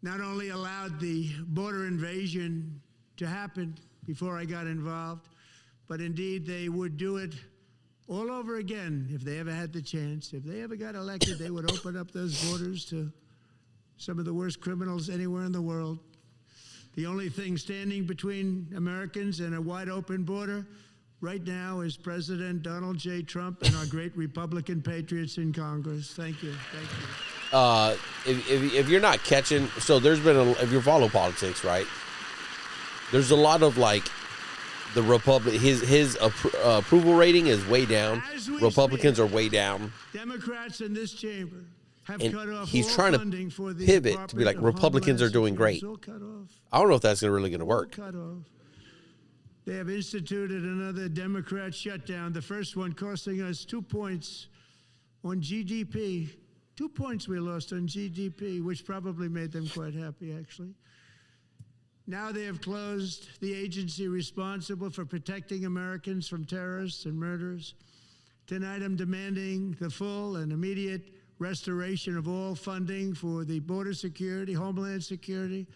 not only allowed the border invasion to happen before I got involved, but indeed they would do it all over again if they ever had the chance. If they ever got elected, they would open up those borders to some of the worst criminals anywhere in the world. The only thing standing between Americans and a wide open border right now is President Donald J. Trump and our great Republican patriots in Congress. Thank you. Thank you. If you're not catching, so there's been if you follow politics, right? There's a lot of like the his approval rating is way down. Republicans are way down. Democrats in this chamber have And cut off he's all trying to funding for the pivot to be Department like of Republicans are Homeland doing Security. great. It's all cut off. I don't know if that's really going to work. Cut off. They have instituted another Democrat shutdown, the first one costing us 2 points on GDP. 2 points we lost on GDP, which probably made them quite happy, actually. Now they have closed the agency responsible for protecting Americans from terrorists and murderers. Tonight I'm demanding the full and immediate restoration of all funding for the border security, homeland security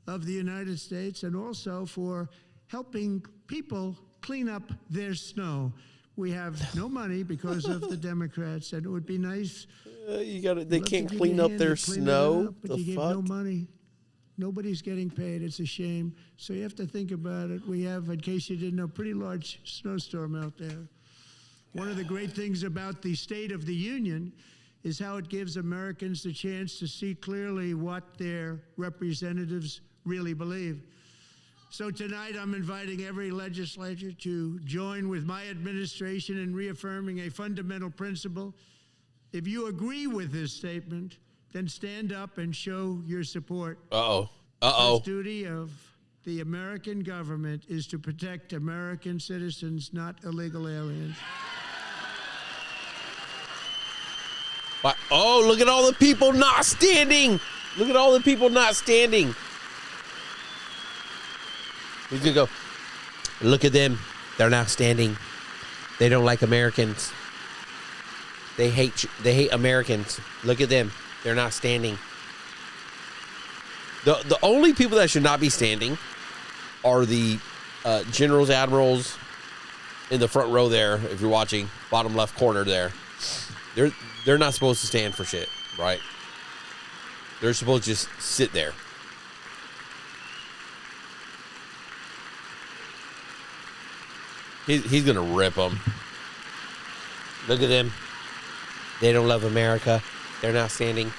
of the United States, and also for helping people clean up their snow. We have no money because of the Democrats, and it would be nice. They can't clean up their snow. But The you fuck? gave no money. Nobody's getting paid. It's a shame. So you have to think about it. We have, in case you didn't know, pretty large snowstorm out there. One of the great things about the State of the Union is how it gives Americans the chance to see clearly what their representatives really believe. So tonight I'm inviting every legislature to join with my administration in reaffirming a fundamental principle. If you agree with this statement, then stand up and show your support. Uh-oh. The duty of the American government is to protect American citizens, not illegal aliens. But, oh, look at all the people not standing. Look at all the people not standing. He's going to go, look at them. They're not standing. They don't like Americans. They hate Americans. Look at them. They're not standing. The only people that should not be standing are the generals, admirals in the front row there. If you're watching, bottom left corner there, they're not supposed to stand for shit, right? They're supposed to just sit there. He's gonna rip them. Look at them. They don't love America. They're not standing.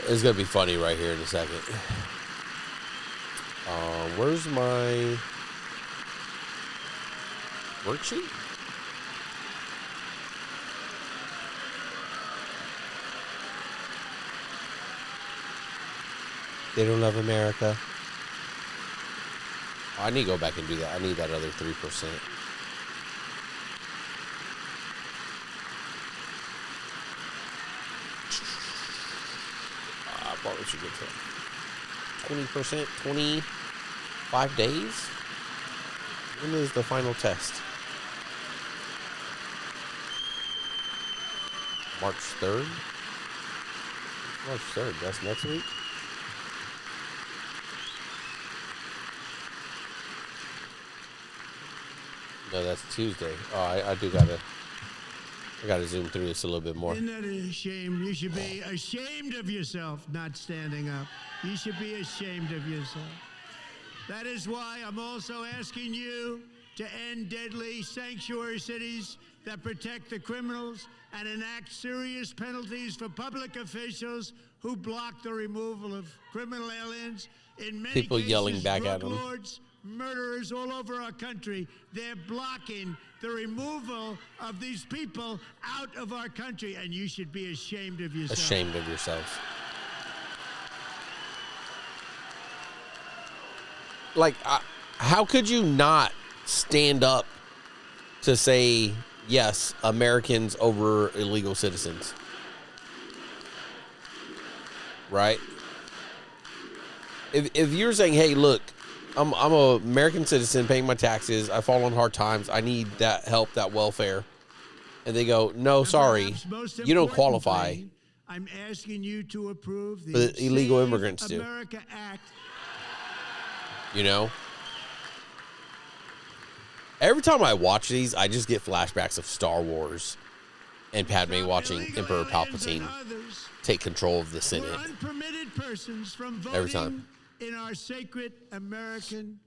It's gonna be funny right here in a second. Where's my worksheet? They don't love America. Oh, I need to go back and do that. I need that other 3%. I probably should get to 20%, 25 days? When is the final test? March 3rd? March 3rd, that's next week? No, that's Tuesday. Oh, I gotta zoom through this a little bit more. Isn't that a shame? You should be ashamed of yourself not standing up. You should be ashamed of yourself. That is why I'm also asking you to end deadly sanctuary cities that protect the criminals and enact serious penalties for public officials who block the removal of criminal aliens. In many people cases, yelling back at them. lords, murderers all over our country, they're blocking the removal of these people out of our country, and you should be ashamed of yourself. Ashamed of yourselves. Like, how could you not stand up to say, yes, Americans over illegal citizens? Right? If you're saying, hey, look, I'm an American citizen paying my taxes. I fall on hard times. I need that help, that welfare. And they go, no, sorry, you don't qualify. I'm asking you to approve the illegal immigrants do. America Act. You know? Every time I watch these, I just get flashbacks of Star Wars and Padme watching Emperor Palpatine take control of the Senate. Unpermitted persons from voting every time. In our sacred American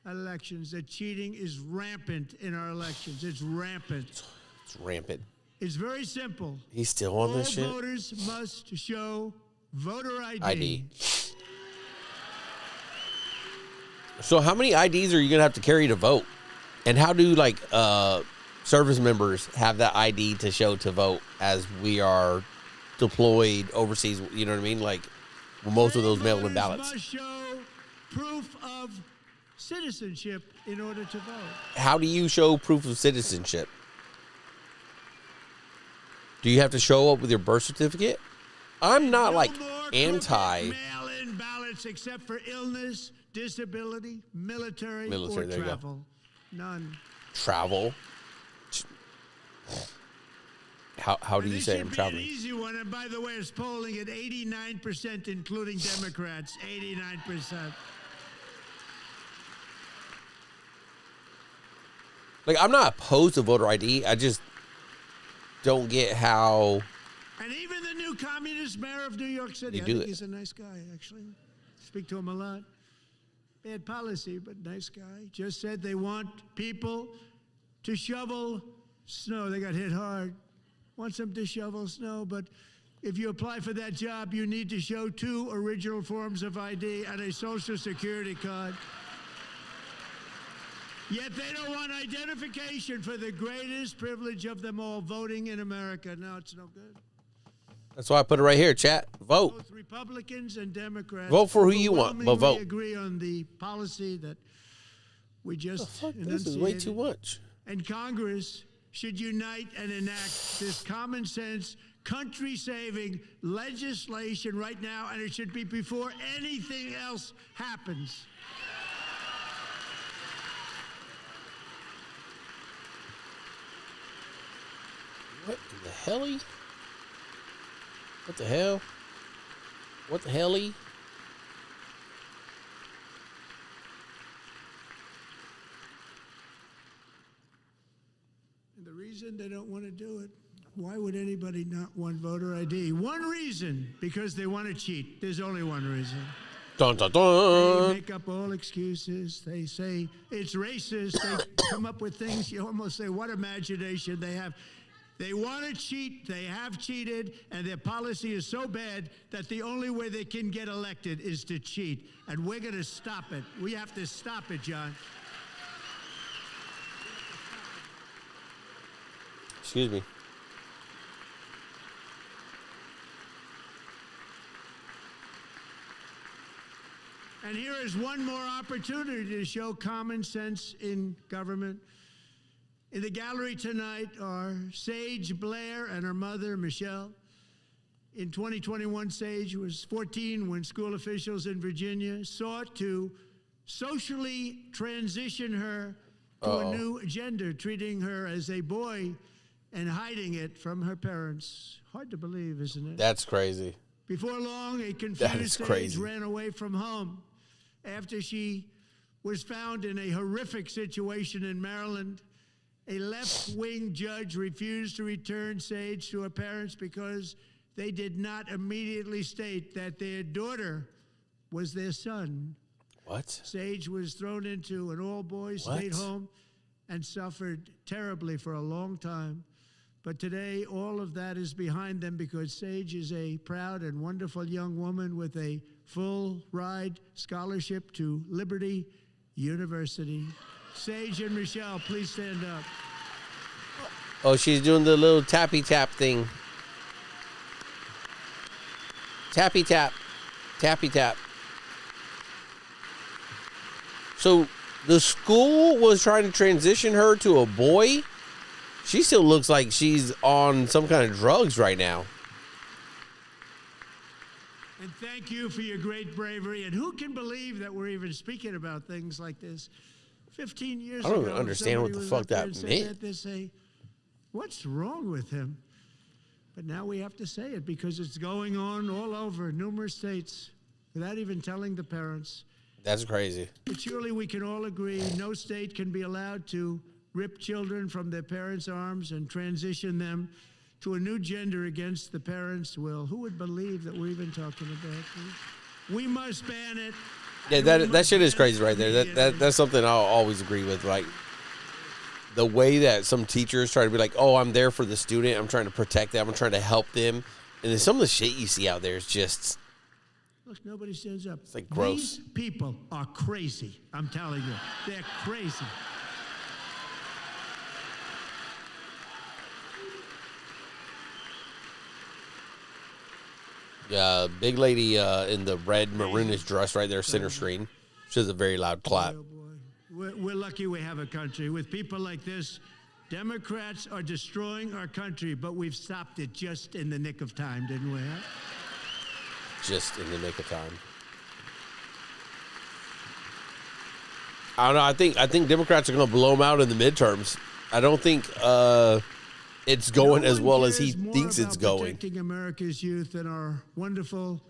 elections. That cheating is rampant in our elections. It's rampant. It's rampant. It's very simple. He's still on this shit? All voters must show voter ID. So how many IDs are you going to have to carry to vote? And how do, like, service members have that ID to show to vote as we are deployed overseas? You know what I mean? Like, well, most of those mail-in ballots. Must show proof of citizenship in order to vote. How do you show proof of citizenship? Do you have to show up with your birth certificate? I'm not like anti mail-in ballots except for illness, disability, military or there you travel. go. None. Travel. How do you say I'm traveling? An easy one, and by the way, it's polling at 89%, including Democrats. 89%. Like, I'm not opposed to voter ID. I just don't get how. And even the new communist mayor of New York City, I think he's a nice guy, actually. Speak to him a lot. Bad policy, but nice guy. Just said they want people to shovel snow. They got hit hard. Wants them to shovel snow, but if you apply for that job, you need to show 2 original forms of ID and a Social Security card. Yet they don't want identification for the greatest privilege of them all, voting in America. No, it's no good. That's why I put it right here, chat. Vote. Both Republicans and Democrats vote for who you want, but vote. We agree on the policy that we just enunciated. This is way too much. And Congress should unite and enact this common sense, country-saving legislation right now, and it should be before anything else happens. What in the hell? What the hell? What the hell? And the reason they don't want to do it, why would anybody not want voter ID? One reason, because they want to cheat. There's only one reason. Dun, dun, They dun. make up all excuses. They say it's racist. They come up with things. You almost say, what imagination they have. They want to cheat. They have cheated. And their policy is so bad that the only way they can get elected is to cheat. And we're going to stop it. We have to stop it, John. Excuse me. And here is one more opportunity to show common sense in government. In the gallery tonight are Sage Blair and her mother, Michelle. In 2021, Sage was 14 when school officials in Virginia sought to socially transition her to a new gender, treating her as a boy and hiding it from her parents. Hard to believe, isn't it? That's crazy. Before long, a That confused is Sage crazy. ran away from home after she was found in a horrific situation in Maryland. A left-wing judge refused to return Sage to her parents because they did not immediately state that their daughter was their son. What? Sage was thrown into an all-boys state home and suffered terribly for a long time. But today, all of that is behind them because Sage is a proud and wonderful young woman with a full-ride scholarship to Liberty University. Sage and Michelle, please stand up. Oh, she's doing the little tappy tap thing. Tappy tap. Tappy tap. So the school was trying to transition her to a boy? She still looks like she's on some kind of drugs right now. And thank you for your great bravery. And who can believe that we're even speaking about things like this? 15 years ago, I don't even understand what the fuck that meant. They say, what's wrong with him? But now we have to say it because it's going on all over numerous states without even telling the parents. That's crazy. But surely we can all agree no state can be allowed to rip children from their parents' arms and transition them to a new gender against the parents' will. Who would believe that we're even talking about this? We must ban it. Yeah, that shit is crazy right there. That's something I'll always agree with. Like the way that some teachers try to be like, "Oh, I'm there for the student. I'm trying to protect them. I'm trying to help them," and then some of the shit you see out there is just. Look, nobody stands up. It's like gross. These people are crazy. I'm telling you, they're crazy. Yeah, big lady in the red maroonish dress right there, center screen. She has a very loud clap. Oh, boy. We're lucky we have a country. With people like this, Democrats are destroying our country, but we've stopped it just in the nick of time, didn't we? Huh? Just in the nick of time. I don't know. I think Democrats are going to blow them out in the midterms. I don't think it's going as well as he thinks it's going. Protecting America's youth and our wonderful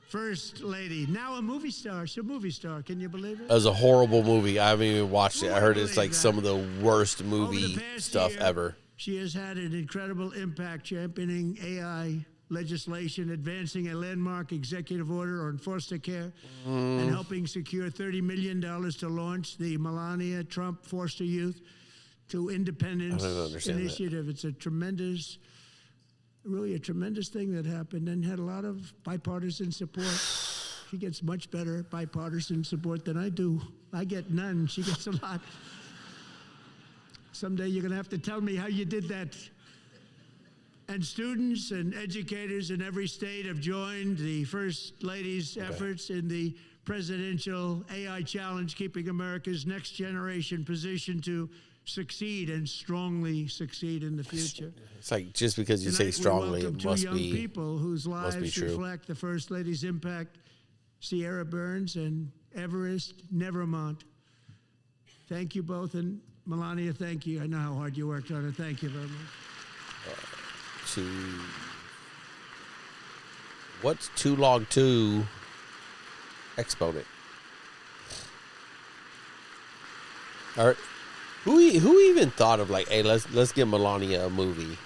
First Lady, now a movie star. She's a movie star. Can you believe it? It was a horrible movie. I haven't even watched it. I heard it's like Believe some of the worst Over movie the past stuff year, ever. She has had an incredible impact championing AI legislation, advancing a landmark executive order on foster care, and helping secure $30 million to launch the Melania Trump Foster Youth to Independence I don't understand initiative. It's a tremendous, really a tremendous thing that happened and had a lot of bipartisan support. She gets much better bipartisan support than I do. I get none. She gets a lot. Someday you're going to have to tell me how you did that. And students and educators in every state have joined the First Lady's efforts in the presidential AI challenge, keeping America's next generation positioned to succeed and strongly succeed in the future. It's like just because you say Tonight, we strongly, welcome it two must young be. people whose be lives true. reflect the First Lady's impact, Sierra Burns and Everest Nevermont. Thank you both, and Melania, thank you. I know how hard you worked on it. Thank you very much. What's 2 log 2 exponent? All right. Who even thought of like, hey, let's give Melania a movie?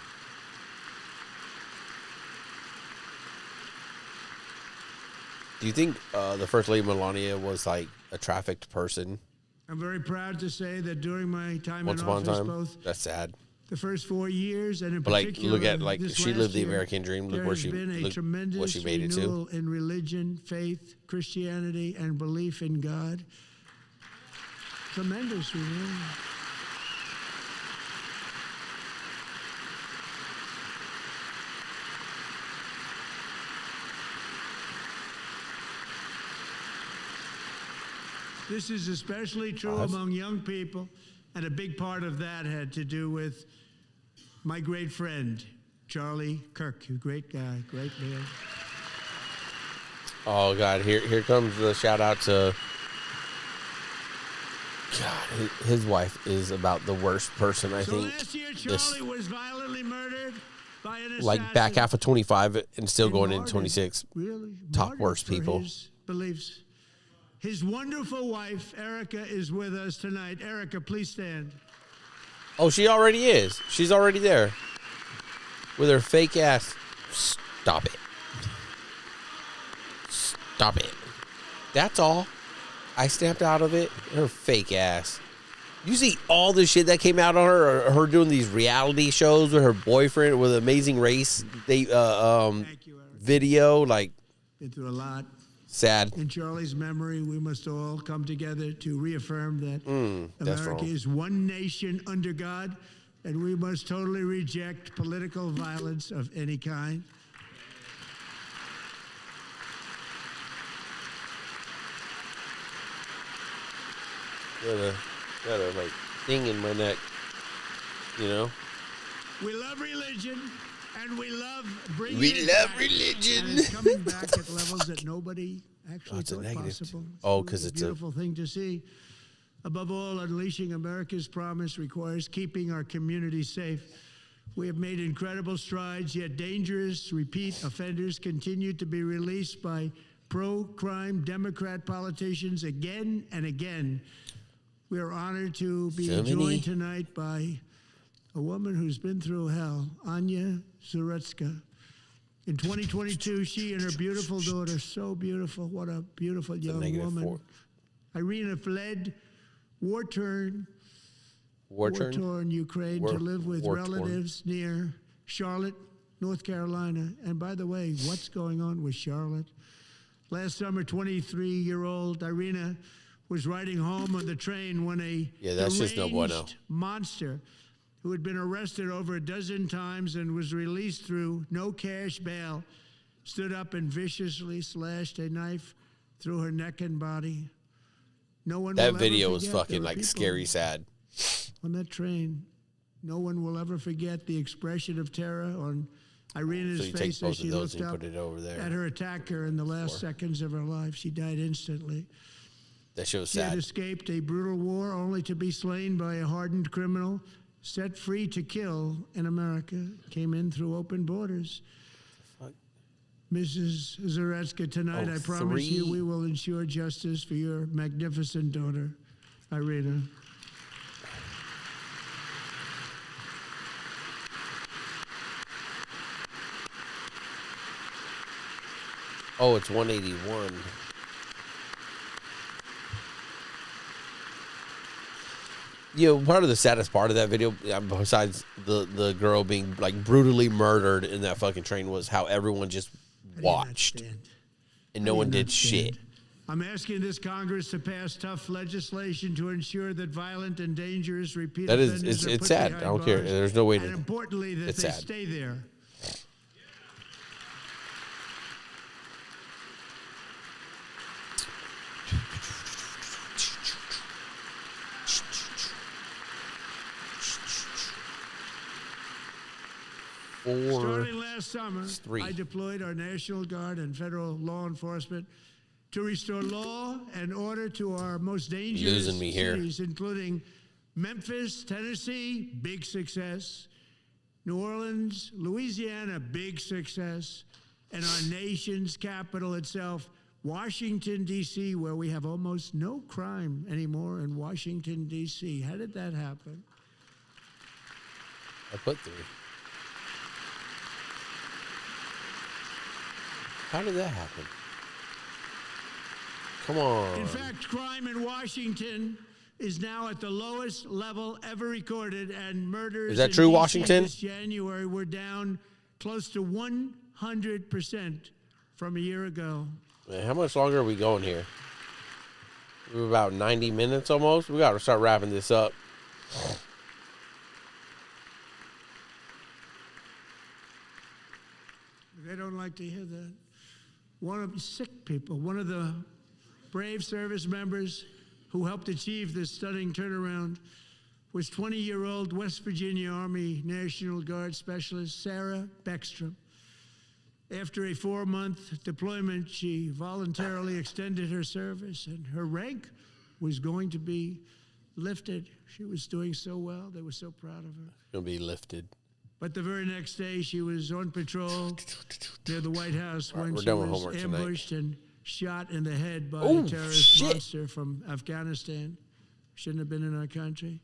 Do you think the First Lady Melania was like a trafficked person? I'm very proud to say that during my time Once in upon a office, time? both That's sad. the first 4 years and in But like, particular, look at like this she last lived the year, American dream. Look there where has she been a look tremendous what she made it renewal to. in religion, faith, Christianity, and belief in God. Tremendous renewal. This is especially true among young people, and a big part of that had to do with my great friend, Charlie Kirk, a great guy, great man. Oh God, here comes the shout out to God. His wife is about the worst person I think. Last year, Charlie was violently murdered by an assassin. Like back half of 25 and still going into martyred, 26. Really, Top martyred worst for people. His beliefs. His wonderful wife, Erica, is with us tonight. Erica, please stand. Oh, she already is. She's already there. With her fake ass. Stop it. Stop it. That's all. I snapped out of it. Her fake ass. You see all the shit that came out on her, or her doing these reality shows with her boyfriend with Amazing Race. They Thank you, Erica. video, like, Been through a lot. sad. In Charlie's memory, we must all come together to reaffirm that that's America wrong. is one nation under God, and we must totally reject political violence of any kind. Got a like thing in my neck, you know. We love religion, and we love bringing We it love back, religion. and it's coming back at levels that nobody actually it's a thought negative. possible. Oh, 'cause it's a- beautiful thing to see. Above all, unleashing America's promise requires keeping our communities safe. We have made incredible strides, yet dangerous repeat offenders continue to be released by pro-crime Democrat politicians again and again. We are honored to be So many. joined tonight by a woman who's been through hell, Anya Zaretska. In 2022, she and her beautiful daughter, so beautiful, what a beautiful young woman. -4. Irina fled war-torn Ukraine War- to live with war-torn. relatives near Charlotte, North Carolina. And by the way, what's going on with Charlotte? Last summer, 23-year-old Irina was riding home on the train when a that's just no bueno. deranged monster who had been arrested over a dozen times and was released through no cash bail stood up and viciously slashed a knife through her neck and body. No one That will video ever was forget. fucking There were like people scary sad. on that train. No one will ever forget the expression of terror on Irina's So you take face as both she of those looked and you up put it over there. at her attacker in the last seconds of her life. She died instantly. That shit was She had sad. escaped a brutal war only to be slain by a hardened criminal set free to kill in America. Came in through open borders. Mrs. Zaretska, tonight I promise you 3. we will ensure justice for your magnificent daughter, Irina. Oh, it's 181. Part of the saddest part of that video, besides the girl being like brutally murdered in that fucking train, was how everyone just watched and no one did shit. I'm asking this Congress to pass tough legislation to ensure that violent and dangerous repeat That is, offenders are it's put sad. I behind don't care. bars, There's no way and to. importantly, that it's they sad. stay there. Starting last summer, 3. I deployed our National Guard and federal law enforcement to restore law and order to our most dangerous Losing me here. cities, including Memphis, Tennessee, big success, New Orleans, Louisiana, big success. And our nation's capital itself, Washington, D.C., where we have almost no crime anymore in Washington, D.C. How did that happen? I put 3. How did that happen? Come on. In fact, crime in Washington is now at the lowest level ever recorded, and murders Is that in true, DC Washington? this January were down close to 100% from a year ago. Man, how much longer are we going here? We're about 90 minutes almost. We got to start wrapping this up. They don't like to hear that. One of the sick people, one of the brave service members who helped achieve this stunning turnaround was 20-year-old West Virginia Army National Guard Specialist Sarah Beckstrom. After a 4-month deployment, she voluntarily extended her service, and her rank was going to be lifted. She was doing so well. They were so proud of her. Going to be lifted. But the very next day, she was on patrol near the White House when we're she done with was homework ambushed and shot in the head by Oh, a terrorist shit. monster from Afghanistan. Shouldn't have been in our country.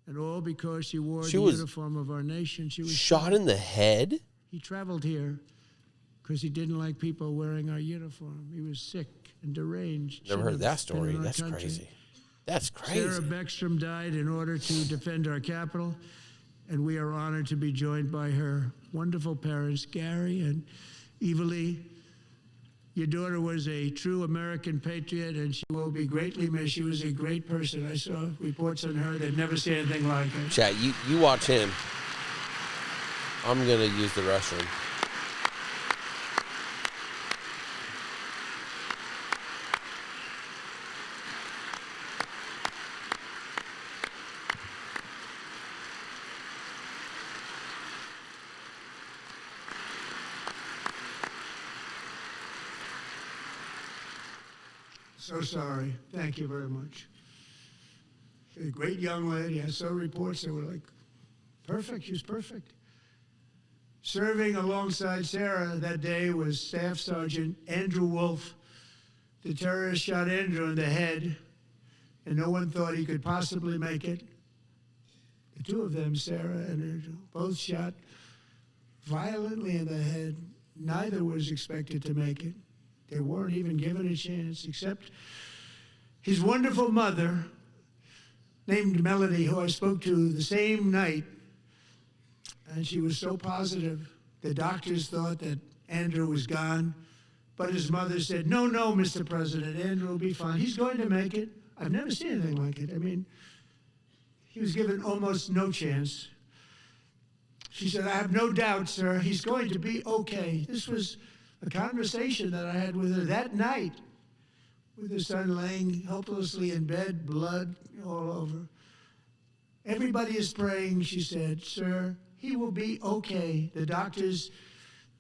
And all because she wore She the was uniform of our nation. She was Shot in the head? He traveled here because he didn't like people wearing our uniform. He was sick and deranged. Never Shouldn't heard have that been story. in our That's country. crazy. That's crazy. Sarah Beckstrom died in order to defend our capital, and we are honored to be joined by her wonderful parents, Gary and Evalie. Your daughter was a true American patriot, and she will be greatly missed. She was a great person. I saw reports on her. They'd never seen anything like her. Chat, you watch him. I'm going to use the restroom. So sorry. Thank you very much. A great young lady. I saw reports that were like, perfect. She was perfect. Serving alongside Sarah that day was Staff Sergeant Andrew Wolf. The terrorist shot Andrew in the head, and no one thought he could possibly make it. The two of them, Sarah and Andrew, both shot violently in the head. Neither was expected to make it. They weren't even given a chance, except his wonderful mother, named Melody, who I spoke to the same night. And she was so positive. The doctors thought that Andrew was gone. But his mother said, no, Mr. President, Andrew will be fine. He's going to make it. I've never seen anything like it. I mean, he was given almost no chance. She said, I have no doubt, sir, he's going to be okay. This was a conversation that I had with her that night, with her son laying helplessly in bed, blood all over. Everybody is praying, she said, sir, he will be okay. The doctors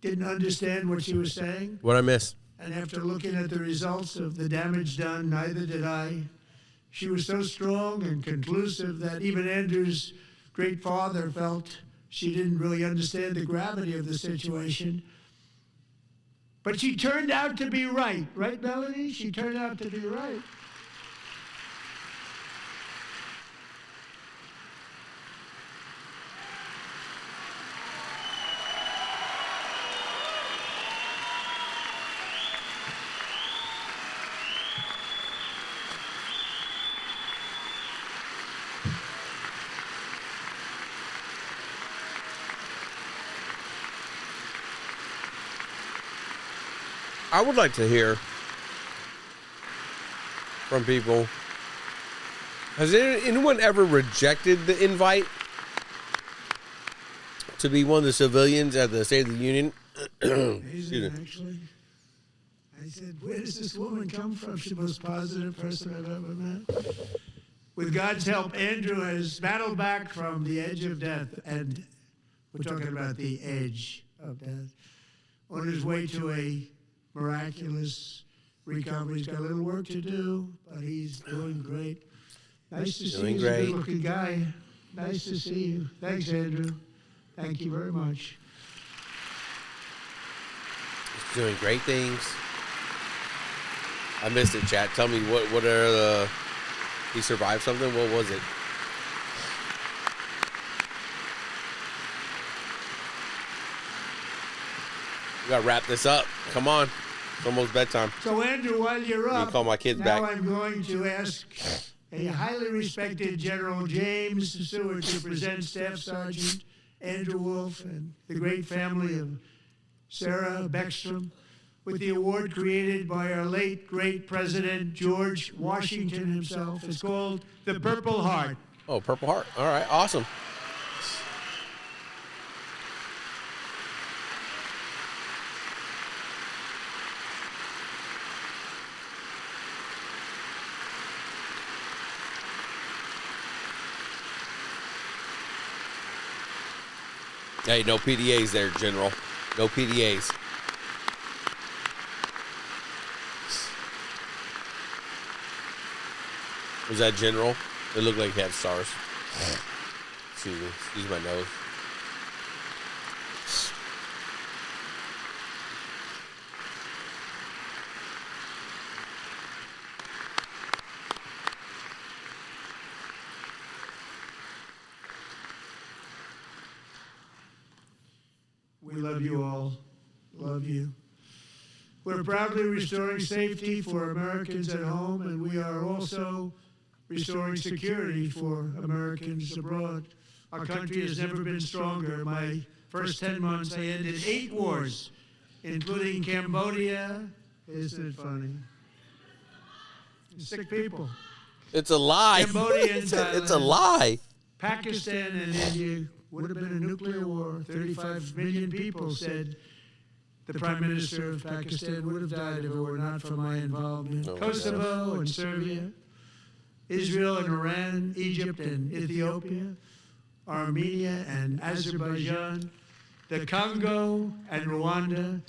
didn't understand what she was saying. What'd I miss? And after looking at the results of the damage done, neither did I. She was so strong and conclusive that even Andrew's great father felt she didn't really understand the gravity of the situation. But she turned out to be right. Right, Melanie? She turned out to be right. I would like to hear from people. Has anyone ever rejected the invite to be one of the civilians at the State of the Union? Amazing, actually. I said, where does this woman come from? She's the most positive person I've ever met. With God's help, Andrew has battled back from the edge of death, and we're talking about the edge of death, on his way to a miraculous recovery. He's got a little work to do, but he's doing great. Nice to see you. He's a good-looking guy. Nice to see you. Thanks, Andrew. Thank you very much. He's doing great things. I missed it, chat. Tell me what are the... He survived something? What was it? We gotta wrap this up. Come on. It's almost bedtime. So, Andrew, while you're up, call my kids now back. I'm going to ask a highly respected General James Seward to present Staff Sergeant Andrew Wolf and the great family of Sarah Beckstrom with the award created by our late, great President George Washington himself. It's called the Purple Heart. Oh, Purple Heart. All right, awesome. Hey, no PDAs there, General. No PDAs. Was that General? It looked like he had stars. Excuse me. Excuse my nose. We love you all. Love you. We're proudly restoring safety for Americans at home, and we are also restoring security for Americans abroad. Our country has never been stronger. My first 10 months, I ended 8 wars, including Cambodia. Isn't it funny? Sick people. It's a lie. Cambodia and It's a Thailand. lie. Pakistan and India would have been a nuclear war. 35 million people said the Prime Minister of Pakistan would have died if it were not for my involvement. Oh, Kosovo and Serbia, Israel and Iran, Egypt and Ethiopia, Armenia and Azerbaijan, the Congo and Rwanda,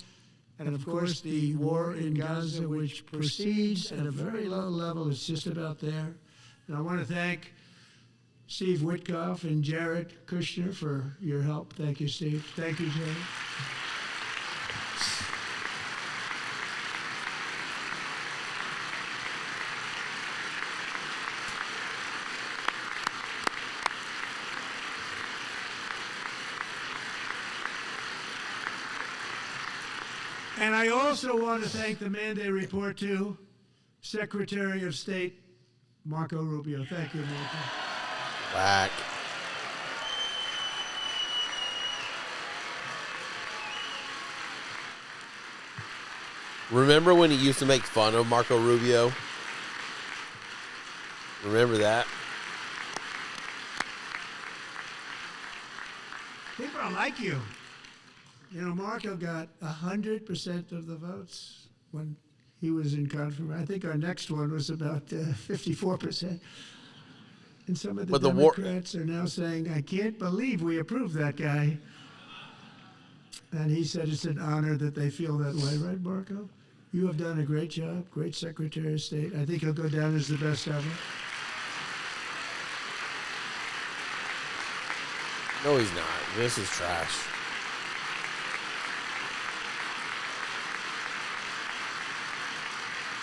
and of course the war in Gaza, which proceeds at a very low level. It's just about there. And I want to thank Steve Witkoff and Jared Kushner for your help. Thank you, Steve. Thank you, Jared. And I also want to thank the man they report to, Secretary of State Marco Rubio. Thank you, Marco. Whack. Remember when he used to make fun of Marco Rubio? Remember that? People don't like you. You know, Marco got 100% of the votes when he was in confirmation. I think our next one was about 54%. And some of the But the Democrats are now saying, I can't believe we approved that guy. And he said it's an honor that they feel that way, right, Marco? You have done a great job, great Secretary of State. I think he'll go down as the best ever. No, he's not. This is trash.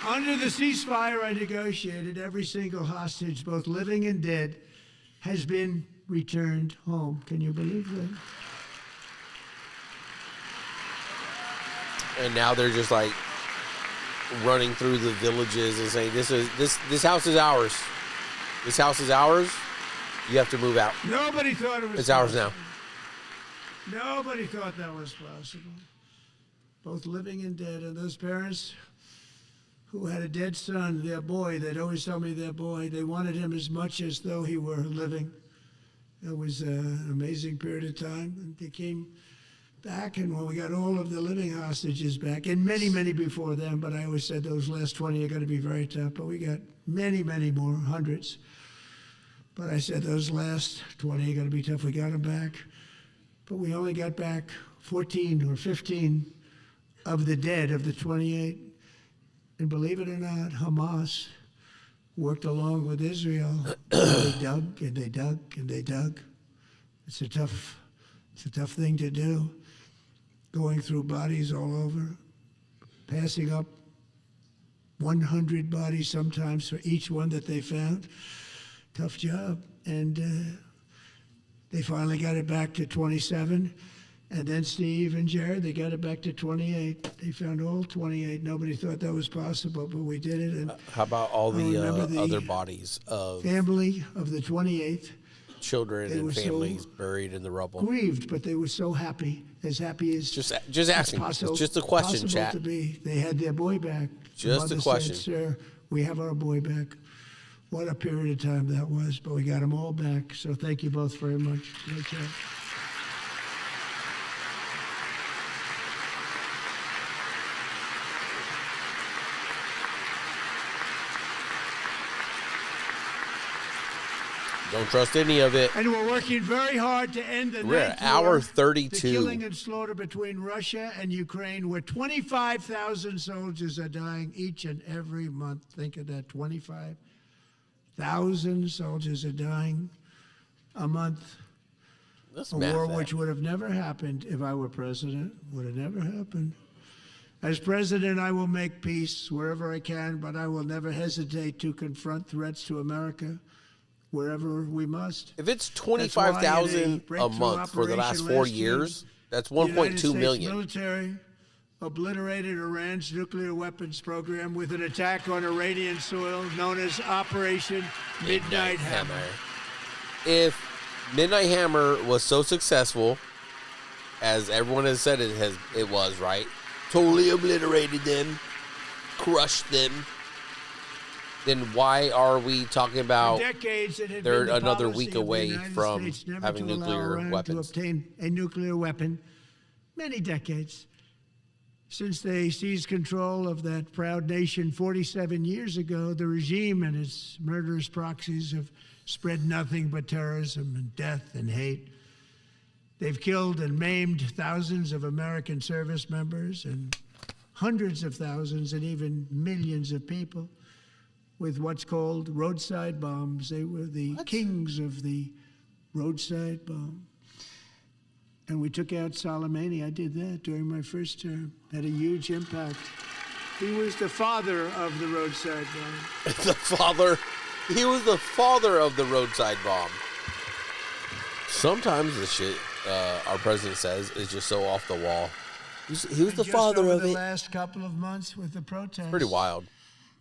Under the ceasefire I negotiated, every single hostage, both living and dead, has been returned home. Can you believe that? And now they're just like running through the villages and saying, this house is ours. This house is ours. You have to move out. Nobody thought it was It's ours now. Nobody thought that was possible. Both living and dead. And those parents who had a dead son, their boy, they'd always tell me their boy, they wanted him as much as though he were living. It was an amazing period of time. And they came back, and when we got all of the living hostages back, and many, many before them, but I always said those last 20 are going to be very tough, but we got many, many more, hundreds. But I said those last 20 are going to be tough. We got them back. But we only got back 14 or 15 of the dead, of the 28. And believe it or not, Hamas worked along with Israel. They dug and they dug and they dug. It's a tough It's a tough thing to do, going through bodies all over, passing up 100 bodies sometimes for each one that they found. Tough job. And they finally got it back to 27. And then Steve and Jared, they got it back to 28. They found all 28. Nobody thought that was possible, but we did it. And how about all the other bodies of family of the 28th? Children and families buried in the rubble. Grieved, but they were so happy as just asking. It's just a question, chat. To be. They had their boy back. Just a question. Said, sir, we have our boy back. What a period of time that was, but we got them all back. So thank you both very much. Great job. Don't trust any of it. And we're working very hard to end the We're at hour 32. The killing and slaughter between Russia and Ukraine, where 25,000 soldiers are dying each and every month. Think of that, 25,000 soldiers are dying a month. Let's a war which would have never happened if I were president. Would have never happened. As president, I will make peace wherever I can, but I will never hesitate to confront threats to America wherever we must. If it's 25,000 a month for the last 4 years, that's 1.2 million. The military obliterated Iran's nuclear weapons program with an attack on Iranian soil known as Operation Midnight Hammer. If Midnight Hammer was so successful, as everyone has said it was, right? Totally obliterated them, crushed them. Then why are we talking about they're another week away from having nuclear weapons? To obtain a nuclear weapon, many decades. Since they seized control of that proud nation 47 years ago, the regime and its murderous proxies have spread nothing but terrorism and death and hate. They've killed and maimed thousands of American service members and hundreds of thousands and even millions of people with what's called roadside bombs. They were the kings of the roadside bomb. And we took out Soleimani. I did that during my first term. Had a huge impact. He was the father of the roadside bomb. He was the father of the roadside bomb. Sometimes the shit our president says is just so off the wall. He was the father of it. The last couple of months with the protests. Pretty wild.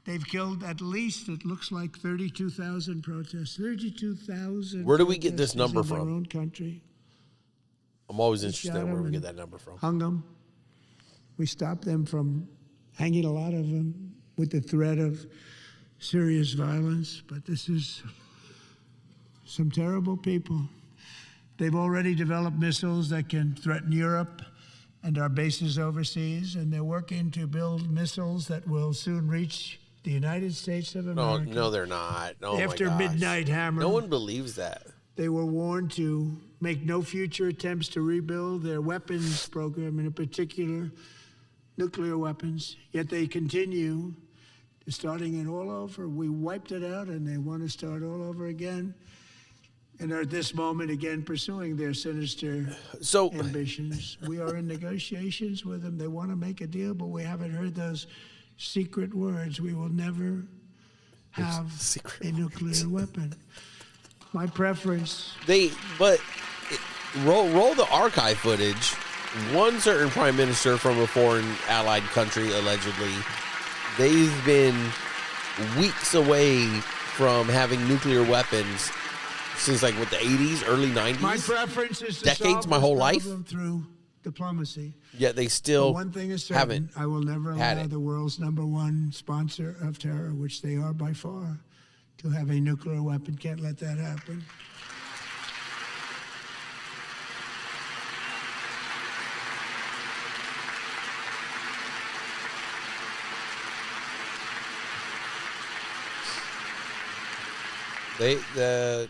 They've killed at least, it looks like, 32,000 protests. 32,000. Where do we get this number from? In their own country. I'm always interested in where we get that number from. Hung them. We stopped them from hanging a lot of them with the threat of serious violence. But this is some terrible people. They've already developed missiles that can threaten Europe and our bases overseas, and they're working to build missiles that will soon reach the United States of America. No, they're not. Oh After Midnight Hammer. No one believes that. They were warned to make no future attempts to rebuild their weapons program, and in particular, nuclear weapons. Yet they continue starting it all over. We wiped it out, and they want to start all over again. And are at this moment again pursuing their sinister ambitions. We are in negotiations with them. They want to make a deal, but we haven't heard those secret words. We will never have a nuclear weapon. My preference. Roll the archive footage. One certain prime minister from a foreign allied country, allegedly, they've been weeks away from having nuclear weapons since like the 80s, early 90s. My preference is to decades, my whole life through diplomacy. Yet they still one thing is certain, I will never allow the world's #1 sponsor of terror, which they are by far, to have a nuclear weapon. Can't let that happen.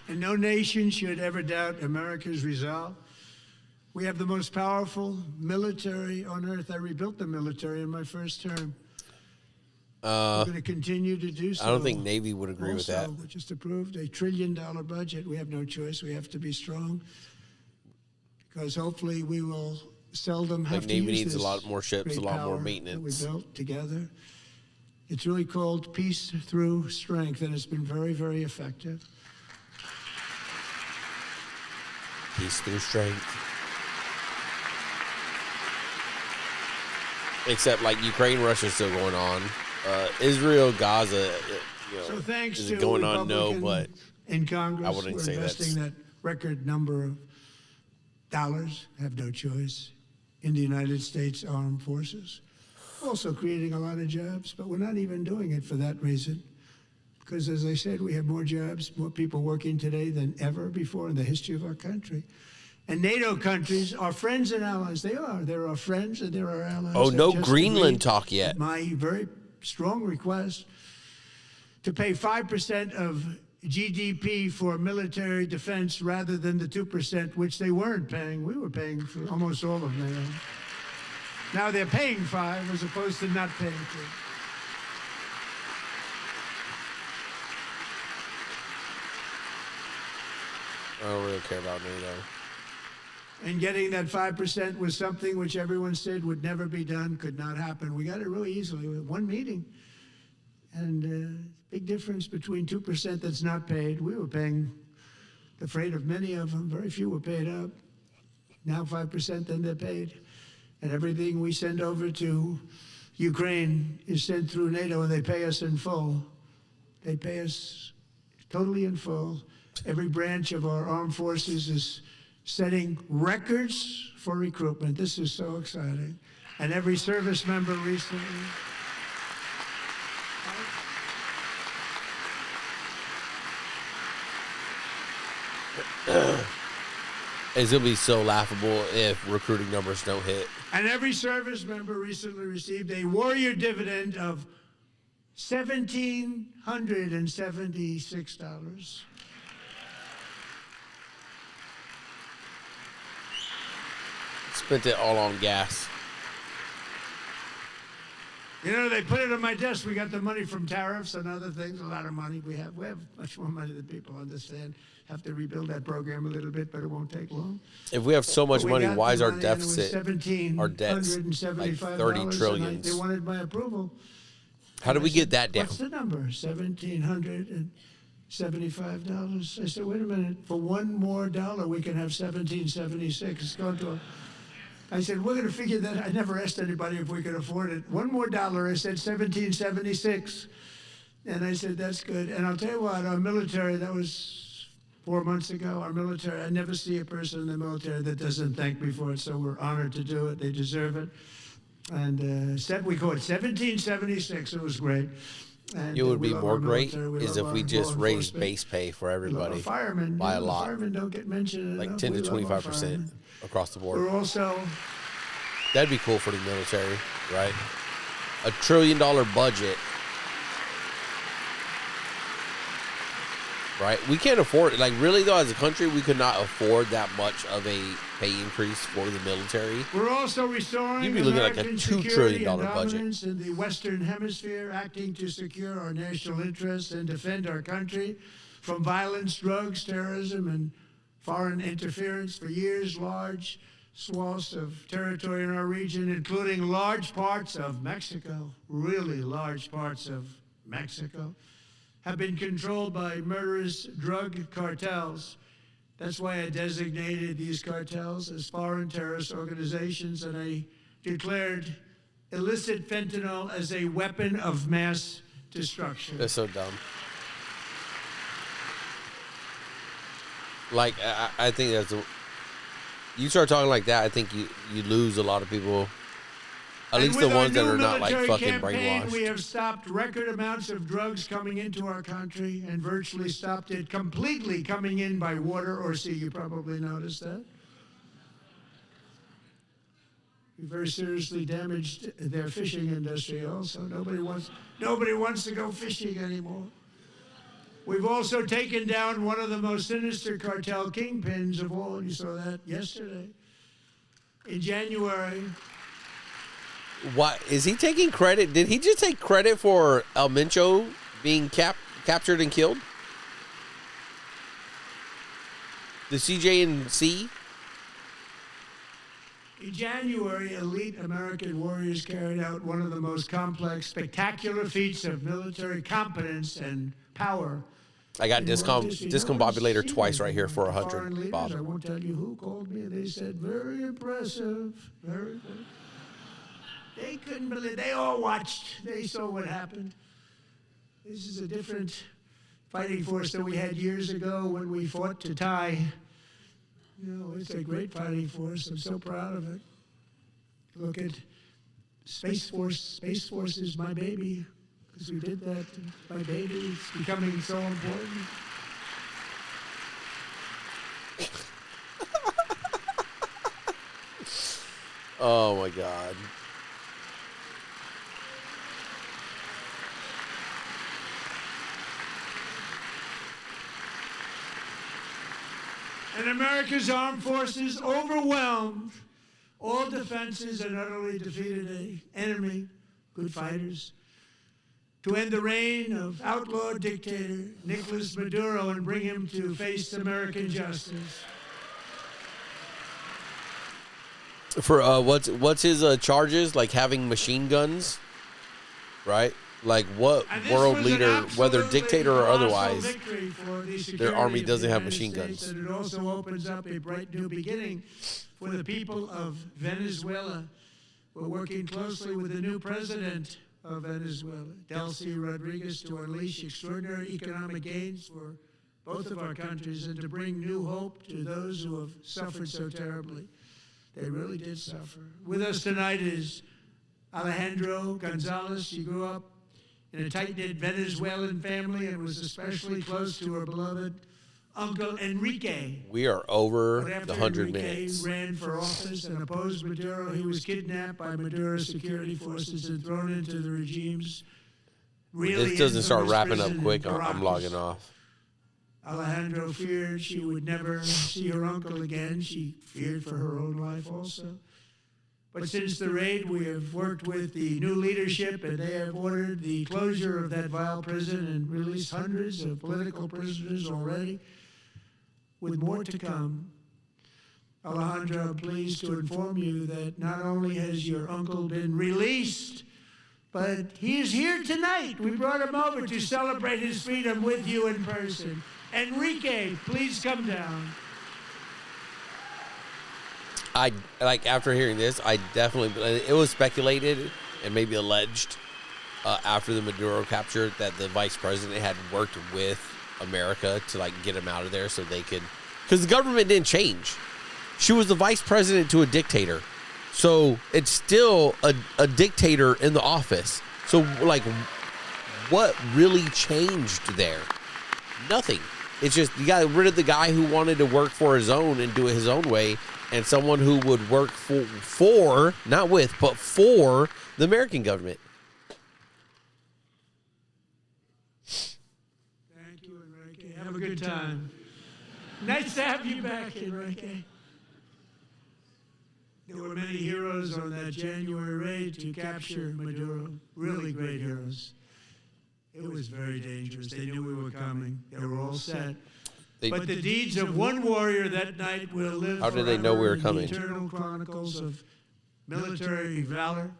And no nation should ever doubt America's resolve. We have the most powerful military on earth. I rebuilt the military in my first term. We're going to continue to do so. I don't think Navy would agree with that. We just approved a $1 trillion budget. We have no choice. We have to be strong. because hopefully we will seldom have to Navy use needs this a lot more ships, a great lot more power maintenance. that we built together. It's really called Peace Through Strength, and it's been very, very effective. Peace through strength. Except like Ukraine, Russia's still going on. Israel, Gaza, So thanks is to it going on? No, Republicans but in Congress, I wouldn't we're say investing that record number of dollars, have no choice, in the United States Armed Forces. Also creating a lot of jobs, but we're not even doing it for that reason. Because as I said, we have more jobs, more people working today than ever before in the history of our country. And NATO countries are friends and allies. They are. They're our friends and they're our allies. Oh, no Just Greenland agreed talk yet. My very strong request to pay 5% of GDP for military defense rather than the 2%, which they weren't paying. We were paying for almost all of NATO. Now they're paying 5 as opposed to not paying 2. I don't really care about NATO. And getting that 5% was something which everyone said would never be done, could not happen. We got it really easily with one meeting. And big difference between 2% that's not paid. We were paying the freight of many of them. Very few were paid up. Now 5%, then they're paid. And everything we send over to Ukraine is sent through NATO, and they pay us in full. They pay us totally in full. Every branch of our armed forces is setting records for recruitment. This is so exciting. And every service member recently. It's going to be so laughable if recruiting numbers don't hit. And every service member recently received a warrior dividend of $1,776. Spent it all on gas. You know, they put it on my desk. We got the money from tariffs and other things, a lot of money. We have much more money than people understand. Have to rebuild that program a little bit, but it won't take long. If we have so much money, why is our deficit, our debt's like $30 trillion? They wanted my approval. How do we get that down? What's the number? $1,775. I said, wait a minute. For one more dollar, we can have $1,776. It's going to. I said, we're going to figure that. I never asked anybody if we could afford it. One more dollar. I said $1,776, and I said that's good. And I'll tell you what, our military. That was 4 months ago. Our military. I never see a person in the military that doesn't thank me for it. So we're honored to do it. They deserve it. And we call it 1776. It was great. And it would be more great military. is if we just raised base pay for everybody firemen, by a lot, firemen don't get mentioned like enough. 10 to We love our 25% firemen. across the board. We're also That'd be cool for the military, right? $1 trillion budget, right? We can't afford it. Like, really, though, as a country, we could not afford that much of a pay increase for the military. We're also restoring You'd be looking like a American $2 security trillion and budget. dominance in the Western Hemisphere, acting to secure our national interests and defend our country from violence, drugs, terrorism, and foreign interference. For years, large swaths of territory in our region, including large parts of Mexico, really large parts of Mexico, have been controlled by murderous drug cartels. That's why I designated these cartels as foreign terrorist organizations, and I declared illicit fentanyl as a weapon of mass destruction. That's so dumb. Like, I think that's you start talking like that, I think you lose a lot of people. At least the ones that are not like fucking brainwashed. We have stopped record amounts of drugs coming into our country and virtually stopped it completely coming in by water or sea. You probably noticed that. We very seriously damaged their fishing industry also. Nobody wants to go fishing anymore. We've also taken down one of the most sinister cartel kingpins of all. You saw that yesterday. In January. What is he taking credit? Did he just take credit for El Mencho being captured and killed? The CJ&C? In January, elite American warriors carried out one of the most complex, spectacular feats of military competence and power. I got in world history. No one's discombobulator seen twice it right here for before. Foreign 100, leaders, Bob. I won't tell you who called me. They said, very impressive, very good. They couldn't believe, they all watched. They saw what happened. This is a different fighting force that we had years ago when we fought to tie. You know, it's a great fighting force. I'm so proud of it. Look at Space Force. Space Force is my baby, because we did that. My baby is becoming so important. Oh my God. And America's armed forces overwhelmed all defenses and utterly defeated an enemy, good fighters, to end the reign of outlaw dictator Nicolas Maduro and bring him to face American justice. For what's his charges? Like having machine guns, right? Like what world leader, whether dictator or otherwise, their army doesn't have machine guns? And it also opens up a bright new beginning for the people of Venezuela. We're working closely with the new president of Venezuela, Delcy Rodriguez, to unleash extraordinary economic gains for both of our countries and to bring new hope to those who have suffered so terribly. They really did suffer. With us tonight is Alejandro Gonzalez. She grew up in a tight-knit Venezuelan family and was especially close to her beloved Uncle Enrique. We are over But the after 100 Enrique minutes. ran for office and opposed Maduro, he was kidnapped by Maduro's security forces and thrown into the regime's really This doesn't start infamous wrapping up prison in quick. I'm Caracas. logging off. Alejandro feared she would never see her uncle again. She feared for her own life also. But since the raid, we have worked with the new leadership, and they have ordered the closure of that vile prison and released hundreds of political prisoners already, with more to come. Alejandro, I'm pleased to inform you that not only has your uncle been released, but he is here tonight. We brought him over to celebrate his freedom with you in person. Enrique, please come down. After hearing this, I definitely, it was speculated and maybe alleged after the Maduro capture that the vice president had worked with America to get him out of there so they could, because the government didn't change. She was the vice president to a dictator. So it's still a dictator in the office. So what really changed there? Nothing. It's just you got rid of the guy who wanted to work for his own and do it his own way, and someone who would work for not with, but for the American government. Thank you, Enrique. Have a good time. Nice to have you back, Enrique. There were many heroes on that January raid to capture Maduro. Really great heroes. It was very dangerous. They knew we were coming. They were all set. But the deeds of one warrior that night will live How did they know we were forever coming? in the eternal chronicles of military valor.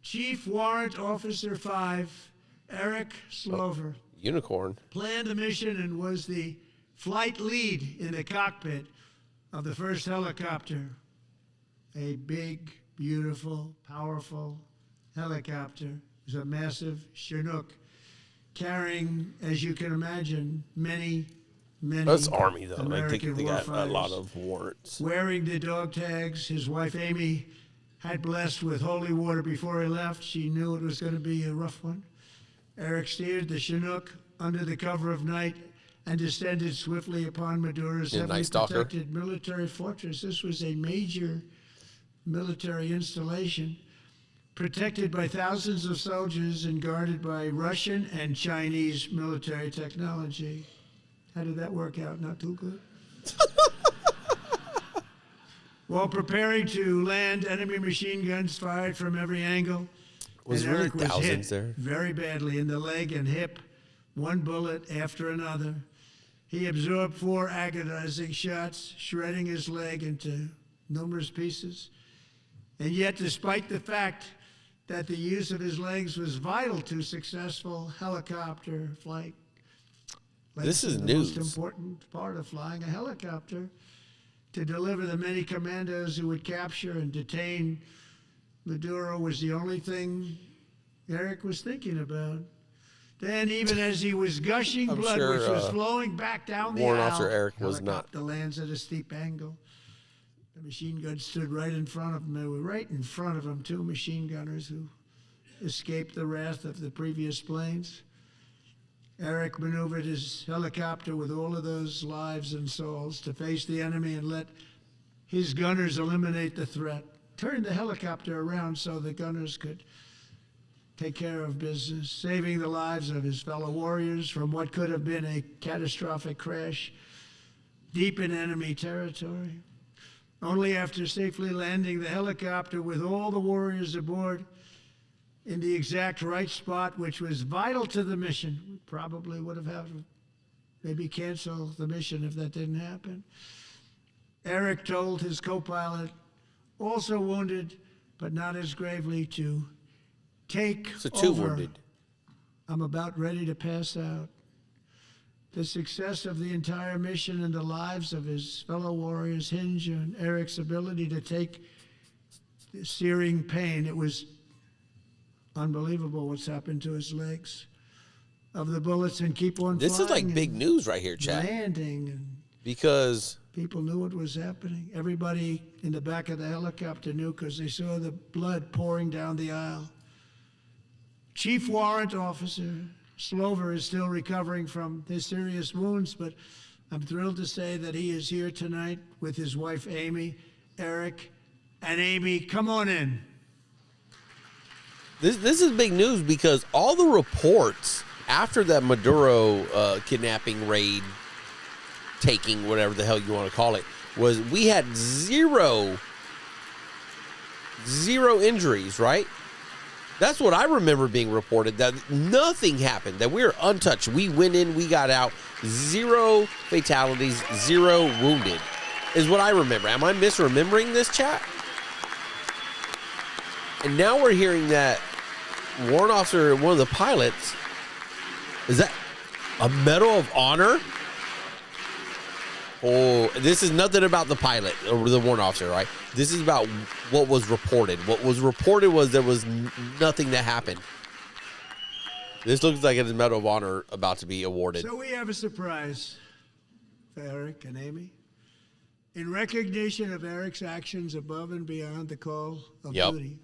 Chief Warrant Officer 5, Eric Slover, Unicorn. planned the mission and was the flight lead in the cockpit of the first helicopter. A big, beautiful, powerful helicopter. It was a massive Chinook carrying, as you can imagine, many That's Army, though. I American think they got a warfighters. lot of warrants. Wearing the dog tags, his wife Amy had blessed with holy water before he left. She knew it was going to be a rough one. Eric steered the Chinook under the cover of night and descended swiftly upon Maduro's Yeah, heavily nice stalker. protected military fortress. This was a major military installation, protected by thousands of soldiers and guarded by Russian and Chinese military technology. How did that work out? Not too good. While preparing to land, enemy machine guns fired from every angle. Was and really Eric was thousands hit there? very badly in the leg and hip, one bullet after another. He absorbed 4 agonizing shots, shredding his leg into numerous pieces. And yet, despite the fact that the use of his legs was vital to successful helicopter flight, This is the news. most important part of flying a helicopter, to deliver the many commandos who would capture and detain Maduro was the only thing Eric was thinking about. Then, even as he was gushing I'm blood, sure, which was flowing back down the Warrant aisle, Officer Eric was helicopter lands at a steep angle. The machine gun stood right in front of him. They were right in front of him, two machine gunners who escaped the wrath of the previous planes. Eric maneuvered his helicopter with all of those lives and souls to face the enemy and let his gunners eliminate the threat. Turned the helicopter around so the gunners could take care of business, saving the lives of his fellow warriors from what could have been a catastrophic crash deep in enemy territory. Only after safely landing the helicopter with all the warriors aboard in the exact right spot, which was vital to the mission. We probably would have had to maybe cancel the mission if that didn't happen. Eric told his co-pilot, also wounded, but not as gravely, to take SoTU over. wounded. I'm about ready to pass out. The success of the entire mission and the lives of his fellow warriors hinge on Eric's ability to take the searing pain. It was unbelievable what's happened to his legs of the bullets and keep on This is like flying big and news right here, Chad. landing, and Because people knew what was happening. Everybody in the back of the helicopter knew because they saw the blood pouring down the aisle. Chief Warrant Officer Slover is still recovering from his serious wounds, but I'm thrilled to say that he is here tonight with his wife, Amy, Eric, and Amy. Come on in. This is big news because all the reports after that Maduro kidnapping raid, taking, whatever the hell you want to call it, was we had zero injuries, right? That's what I remember being reported, that nothing happened, that we were untouched. We went in, we got out, zero fatalities, zero wounded, is what I remember. Am I misremembering this, chat? And now we're hearing that Warrant Officer, one of the pilots, is that a Medal of Honor? Oh, this is nothing about the pilot or the Warrant Officer, right? This is about what was reported. What was reported was there was nothing that happened. This looks like it's a Medal of Honor about to be awarded. So we have a surprise for Eric and Amy. In recognition of Eric's actions above and beyond the call of duty,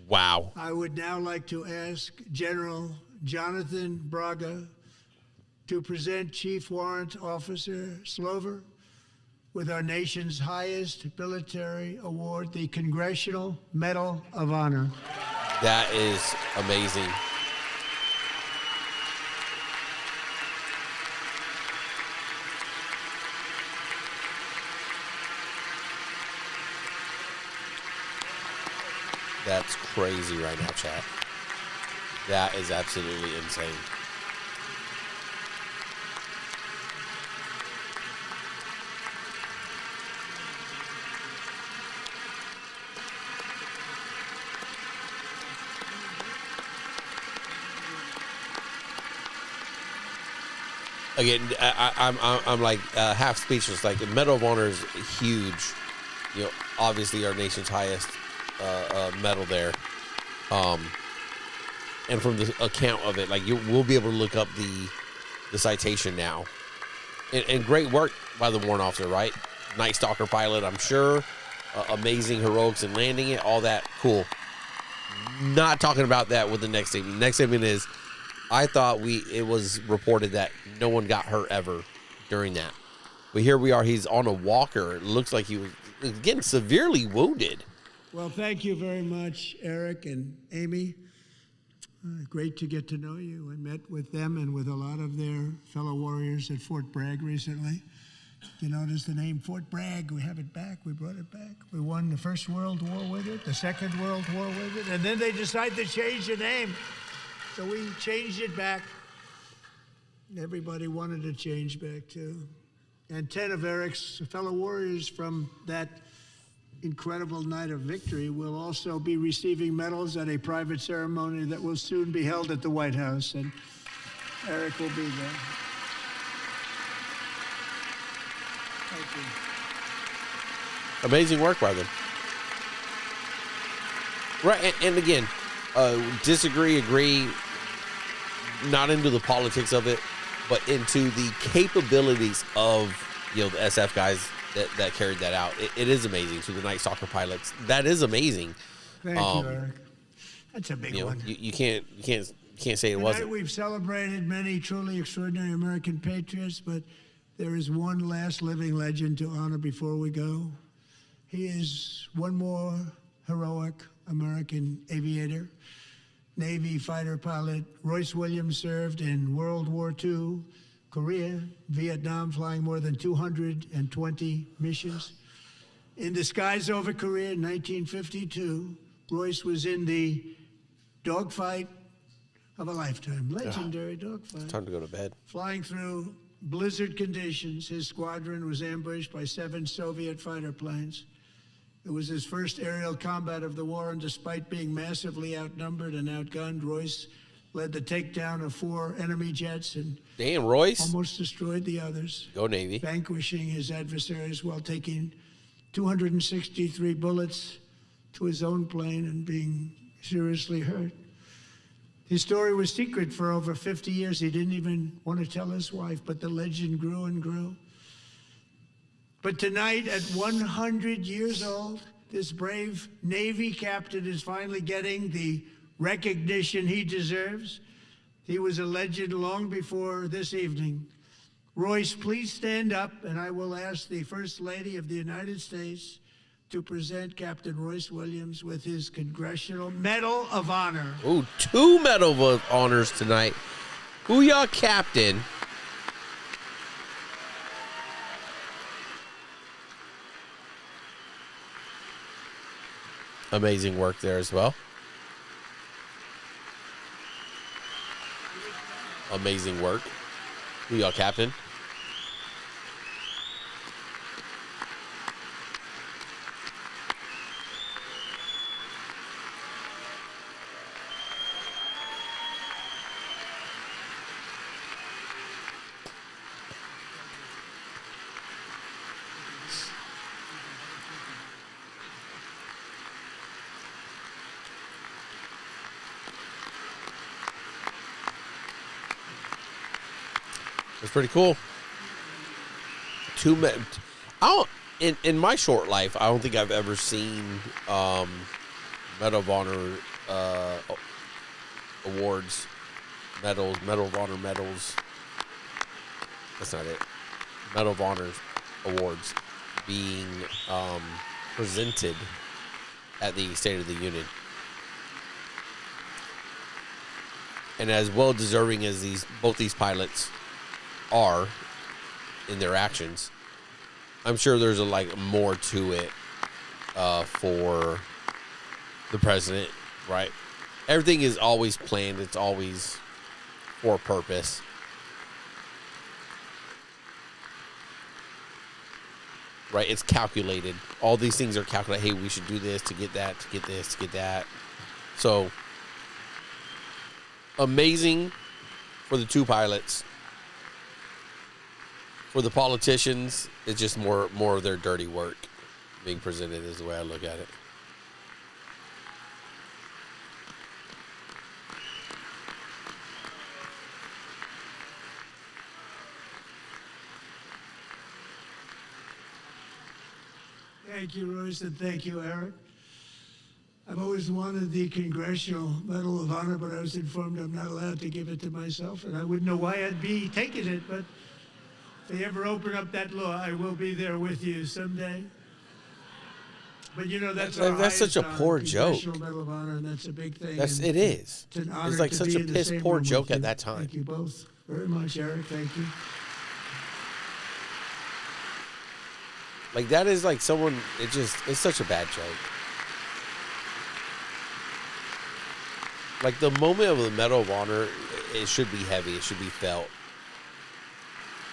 Wow. I would now like to ask General Jonathan Braga to present Chief Warrant Officer Slover with our nation's highest military award, the Congressional Medal of Honor. That is amazing. That's crazy right now, chat. That is absolutely insane. Again, I'm like half speechless. Like, the Medal of Honor is huge. You know, obviously our nation's highest medal there. And from the account of it, like, we'll be able to look up the citation now. And great work by the Warrant Officer, right? Night Stalker pilot, I'm sure. Amazing heroics in landing it, all that. Cool. Not talking about that with the next statement. Next statement is, I thought it was reported that no one got hurt ever during that. But here we are. He's on a walker. It looks like he was getting severely wounded. Well, thank you very much, Eric and Amy. Great to get to know you. I met with them and with a lot of their fellow warriors at Fort Bragg recently. You notice the name Fort Bragg, we have it back, we brought it back. We won the First World War with it, the Second World War with it, and then they decided to change the name. So we changed it back. Everybody wanted to change back too. And 10 of Eric's fellow warriors from that incredible night of victory will also be receiving medals at a private ceremony that will soon be held at the White House, and Eric will be there. Thank you. Amazing work by them. Right, and again, disagree, agree, not into the politics of it, but into the capabilities of, the SF guys that carried that out. It is amazing. To the night soccer pilots, that is amazing. Thank you, Eric. That's a big one. You can't say it wasn't. We've celebrated many truly extraordinary American patriots, but there is one last living legend to honor before we go. He is one more heroic American aviator, Navy fighter pilot. Royce Williams served in World War II, Korea, Vietnam, flying more than 220 missions. In the skies over Korea in 1952, Royce was in the dogfight of a lifetime, legendary dogfight. Time to go to bed. Flying through blizzard conditions, his squadron was ambushed by 7 Soviet fighter planes. It was his first aerial combat of the war, and despite being massively outnumbered and outgunned, Royce led the takedown of 4 enemy jets and Damn, Royce. almost destroyed the others, Go Navy. vanquishing his adversaries while taking 263 bullets to his own plane and being seriously hurt. His story was secret for over 50 years. He didn't even want to tell his wife, but the legend grew and grew. But tonight, at 100 years old, this brave Navy captain is finally getting the recognition he deserves. He was a legend long before this evening. Royce, please stand up, and I will ask the First Lady of the United States to present Captain Royce Williams with his Congressional Medal of Honor. Ooh, 2 Medal of Honors tonight. Booyah, Captain. Amazing work there as well. Amazing work. Booyah, Captain. It's pretty cool. In my short life, I don't think I've ever seen Medal of Honor awards, Medal of Honor medals. That's not it. Medal of Honor awards being presented at the State of the Union. And as well deserving as both these pilots are in their actions, I'm sure there's more to it for the president, right? Everything is always planned. It's always for a purpose. Right? It's calculated. All these things are calculated. Hey, we should do this to get that, to get this, to get that. So, amazing for the 2 pilots. For the politicians, it's just more of their dirty work being presented is the way I look at it. Thank you, Royce, and thank you, Eric. I've always wanted the Congressional Medal of Honor, but I was informed I'm not allowed to give it to myself, and I wouldn't know why I'd be taking it, but if they ever open up that law, I will be there with you someday. But that's such a poor joke. Congressional Medal of Honor, and that's a big thing. It is. It's an honor. It's like to such be a in the piss same poor room joke with at you. that time. Thank you both very much, Eric. Thank you. That is someone. It's such a bad joke. The moment of the Medal of Honor, it should be heavy. It should be felt.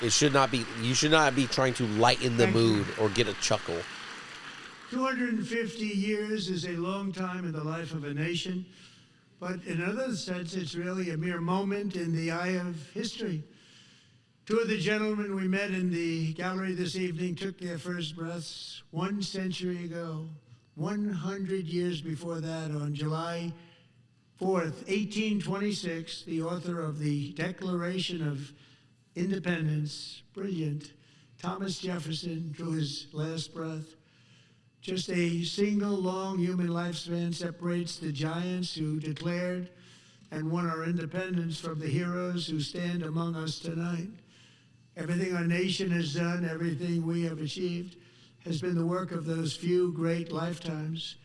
It should not be. You should not be trying to lighten the mood or get a chuckle. 250 years is a long time in the life of a nation, but in another sense, it's really a mere moment in the eye of history. Two of the gentlemen we met in the gallery this evening took their first breaths 1 century ago, 100 years before that, on July 4th, 1826, the author of the Declaration of Independence, brilliant, Thomas Jefferson, drew his last breath. Just a single long human lifespan separates the giants who declared and won our independence from the heroes who stand among us tonight. Everything our nation has done, everything we have achieved, has been the work of those few great lifetimes.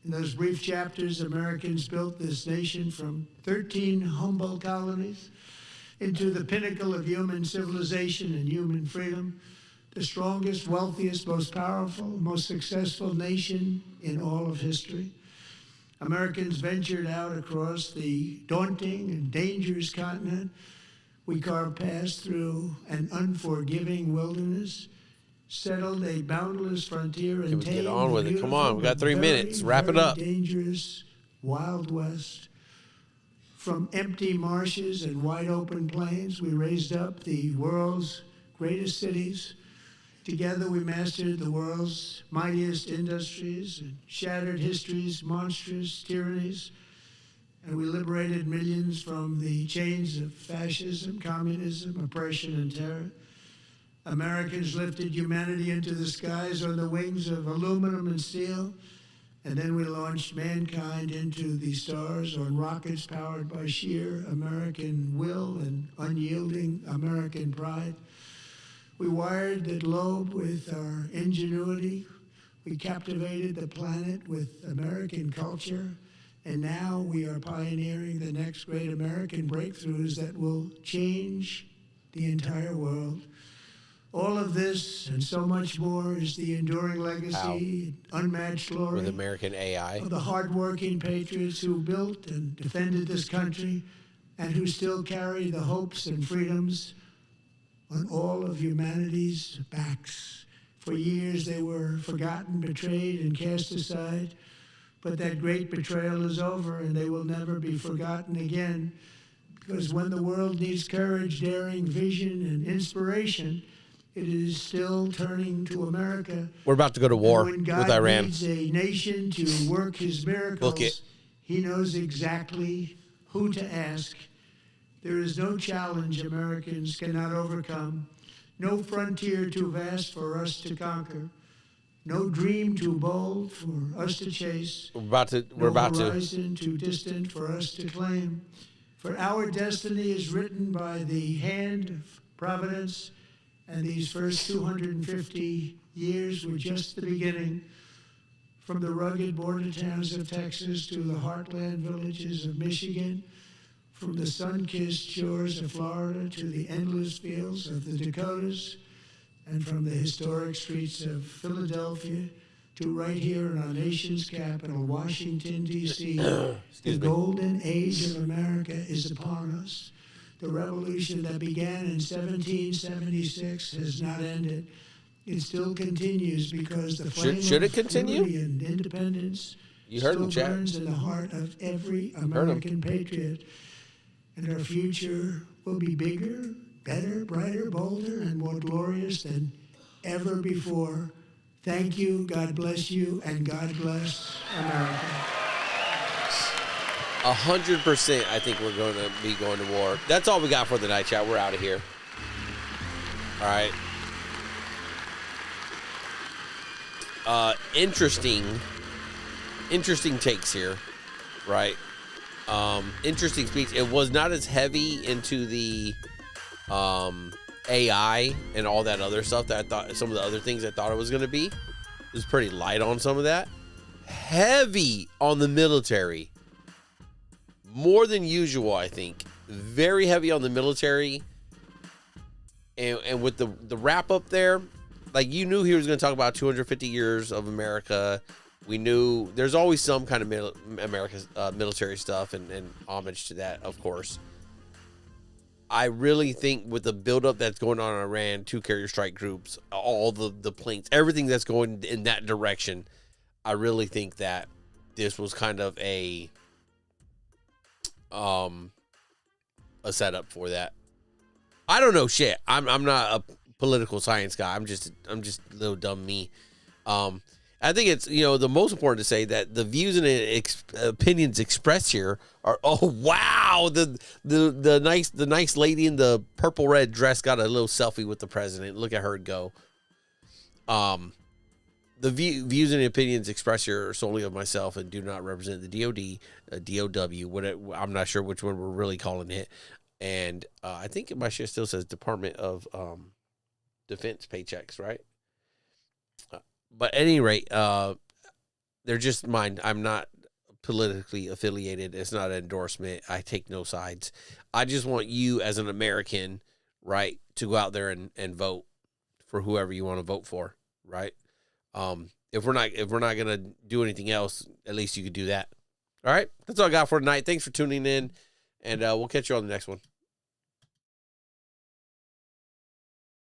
In those brief chapters, Americans built this nation from 13 humble colonies into the pinnacle of human civilization and human freedom, the strongest, wealthiest, most powerful, most successful nation in all of history. Americans ventured out across the daunting and dangerous continent. We carved paths through an unforgiving wilderness, settled a boundless frontier, and Can we get on with it? Come on, we got 3 minutes. Wrap it up. Dangerous Wild West. From empty marshes and wide open plains, we raised up the world's greatest cities. Together we mastered the world's mightiest industries and shattered history's monstrous tyrannies. And we liberated millions from the chains of fascism, communism, oppression, and terror. Americans lifted humanity into the skies on the wings of aluminum and steel. And then we launched mankind into the stars on rockets powered by sheer American will and unyielding American pride. We wired the globe with our ingenuity. We captivated the planet with American culture. And now we are pioneering the next great American breakthroughs that will change the entire world. All of this and so much more is the enduring legacy, unmatched glory With American AI. of the hardworking patriots who built and defended this country and who still carry the hopes and freedoms on all of humanity's backs. For years they were forgotten, betrayed, and cast aside. But that great betrayal is over, and they will never be forgotten again. Because when the world needs courage, daring, vision, and inspiration, it is still turning to America. We're about to go to war And when with God Iran. needs a nation to work his miracles, Book it. he knows exactly who to ask. There is no challenge Americans cannot overcome, no frontier too vast for us to conquer, no dream too bold for us to chase, We're about no to. horizon too distant for us to claim. For our destiny is written by the hand of providence, and these first 250 years were just the beginning. From the rugged border towns of Texas to the heartland villages of Michigan, from the sun-kissed shores of Florida to the endless fields of the Dakotas, and from the historic streets of Philadelphia to right here in our nation's capital, Washington, D.C., the golden age of America is upon us. The revolution that began in 1776 has not ended. It still continues because the flame Should it of continue? liberty and independence You heard still him, Chad. burns in the heart of every him. American patriot. And our future will be bigger, better, brighter, bolder, and more glorious than ever before. Thank you, God bless you, and God bless America. 100%, I think we're going to be going to war. That's all we got for the night, chat. We're out of here. All right. Interesting takes here, right? Interesting speech. It was not as heavy into the AI and all that other stuff that I thought, some of the other things I thought it was going to be. It was pretty light on some of that. Heavy on the military. More than usual, I think. Very heavy on the military. And with the wrap up there, like, you knew he was going to talk about 250 years of America. We knew there's always some kind of America's military stuff and homage to that, of course. I really think with the buildup that's going on in Iran, 2 carrier strike groups, all the planes, everything that's going in that direction, I really think that this was kind of a setup for that. I don't know shit. I'm not a political science guy. I'm just little dumb me. I think it's, the most important to say that the views and opinions expressed here are, oh wow, the nice lady in the purple red dress got a little selfie with the president. Look at her go. The views and opinions expressed here are solely of myself and do not represent the DOD, DOW. I'm not sure which one we're really calling it. And I think my shit still says Department of Defense paychecks, right? But at any rate, they're just mine. I'm not politically affiliated. It's not an endorsement. I take no sides. I just want you as an American, right, to go out there and vote for whoever you want to vote for, right? If we're not gonna do anything else, at least you could do that. All right, that's all I got for tonight. Thanks for tuning in, and we'll catch you on the next one.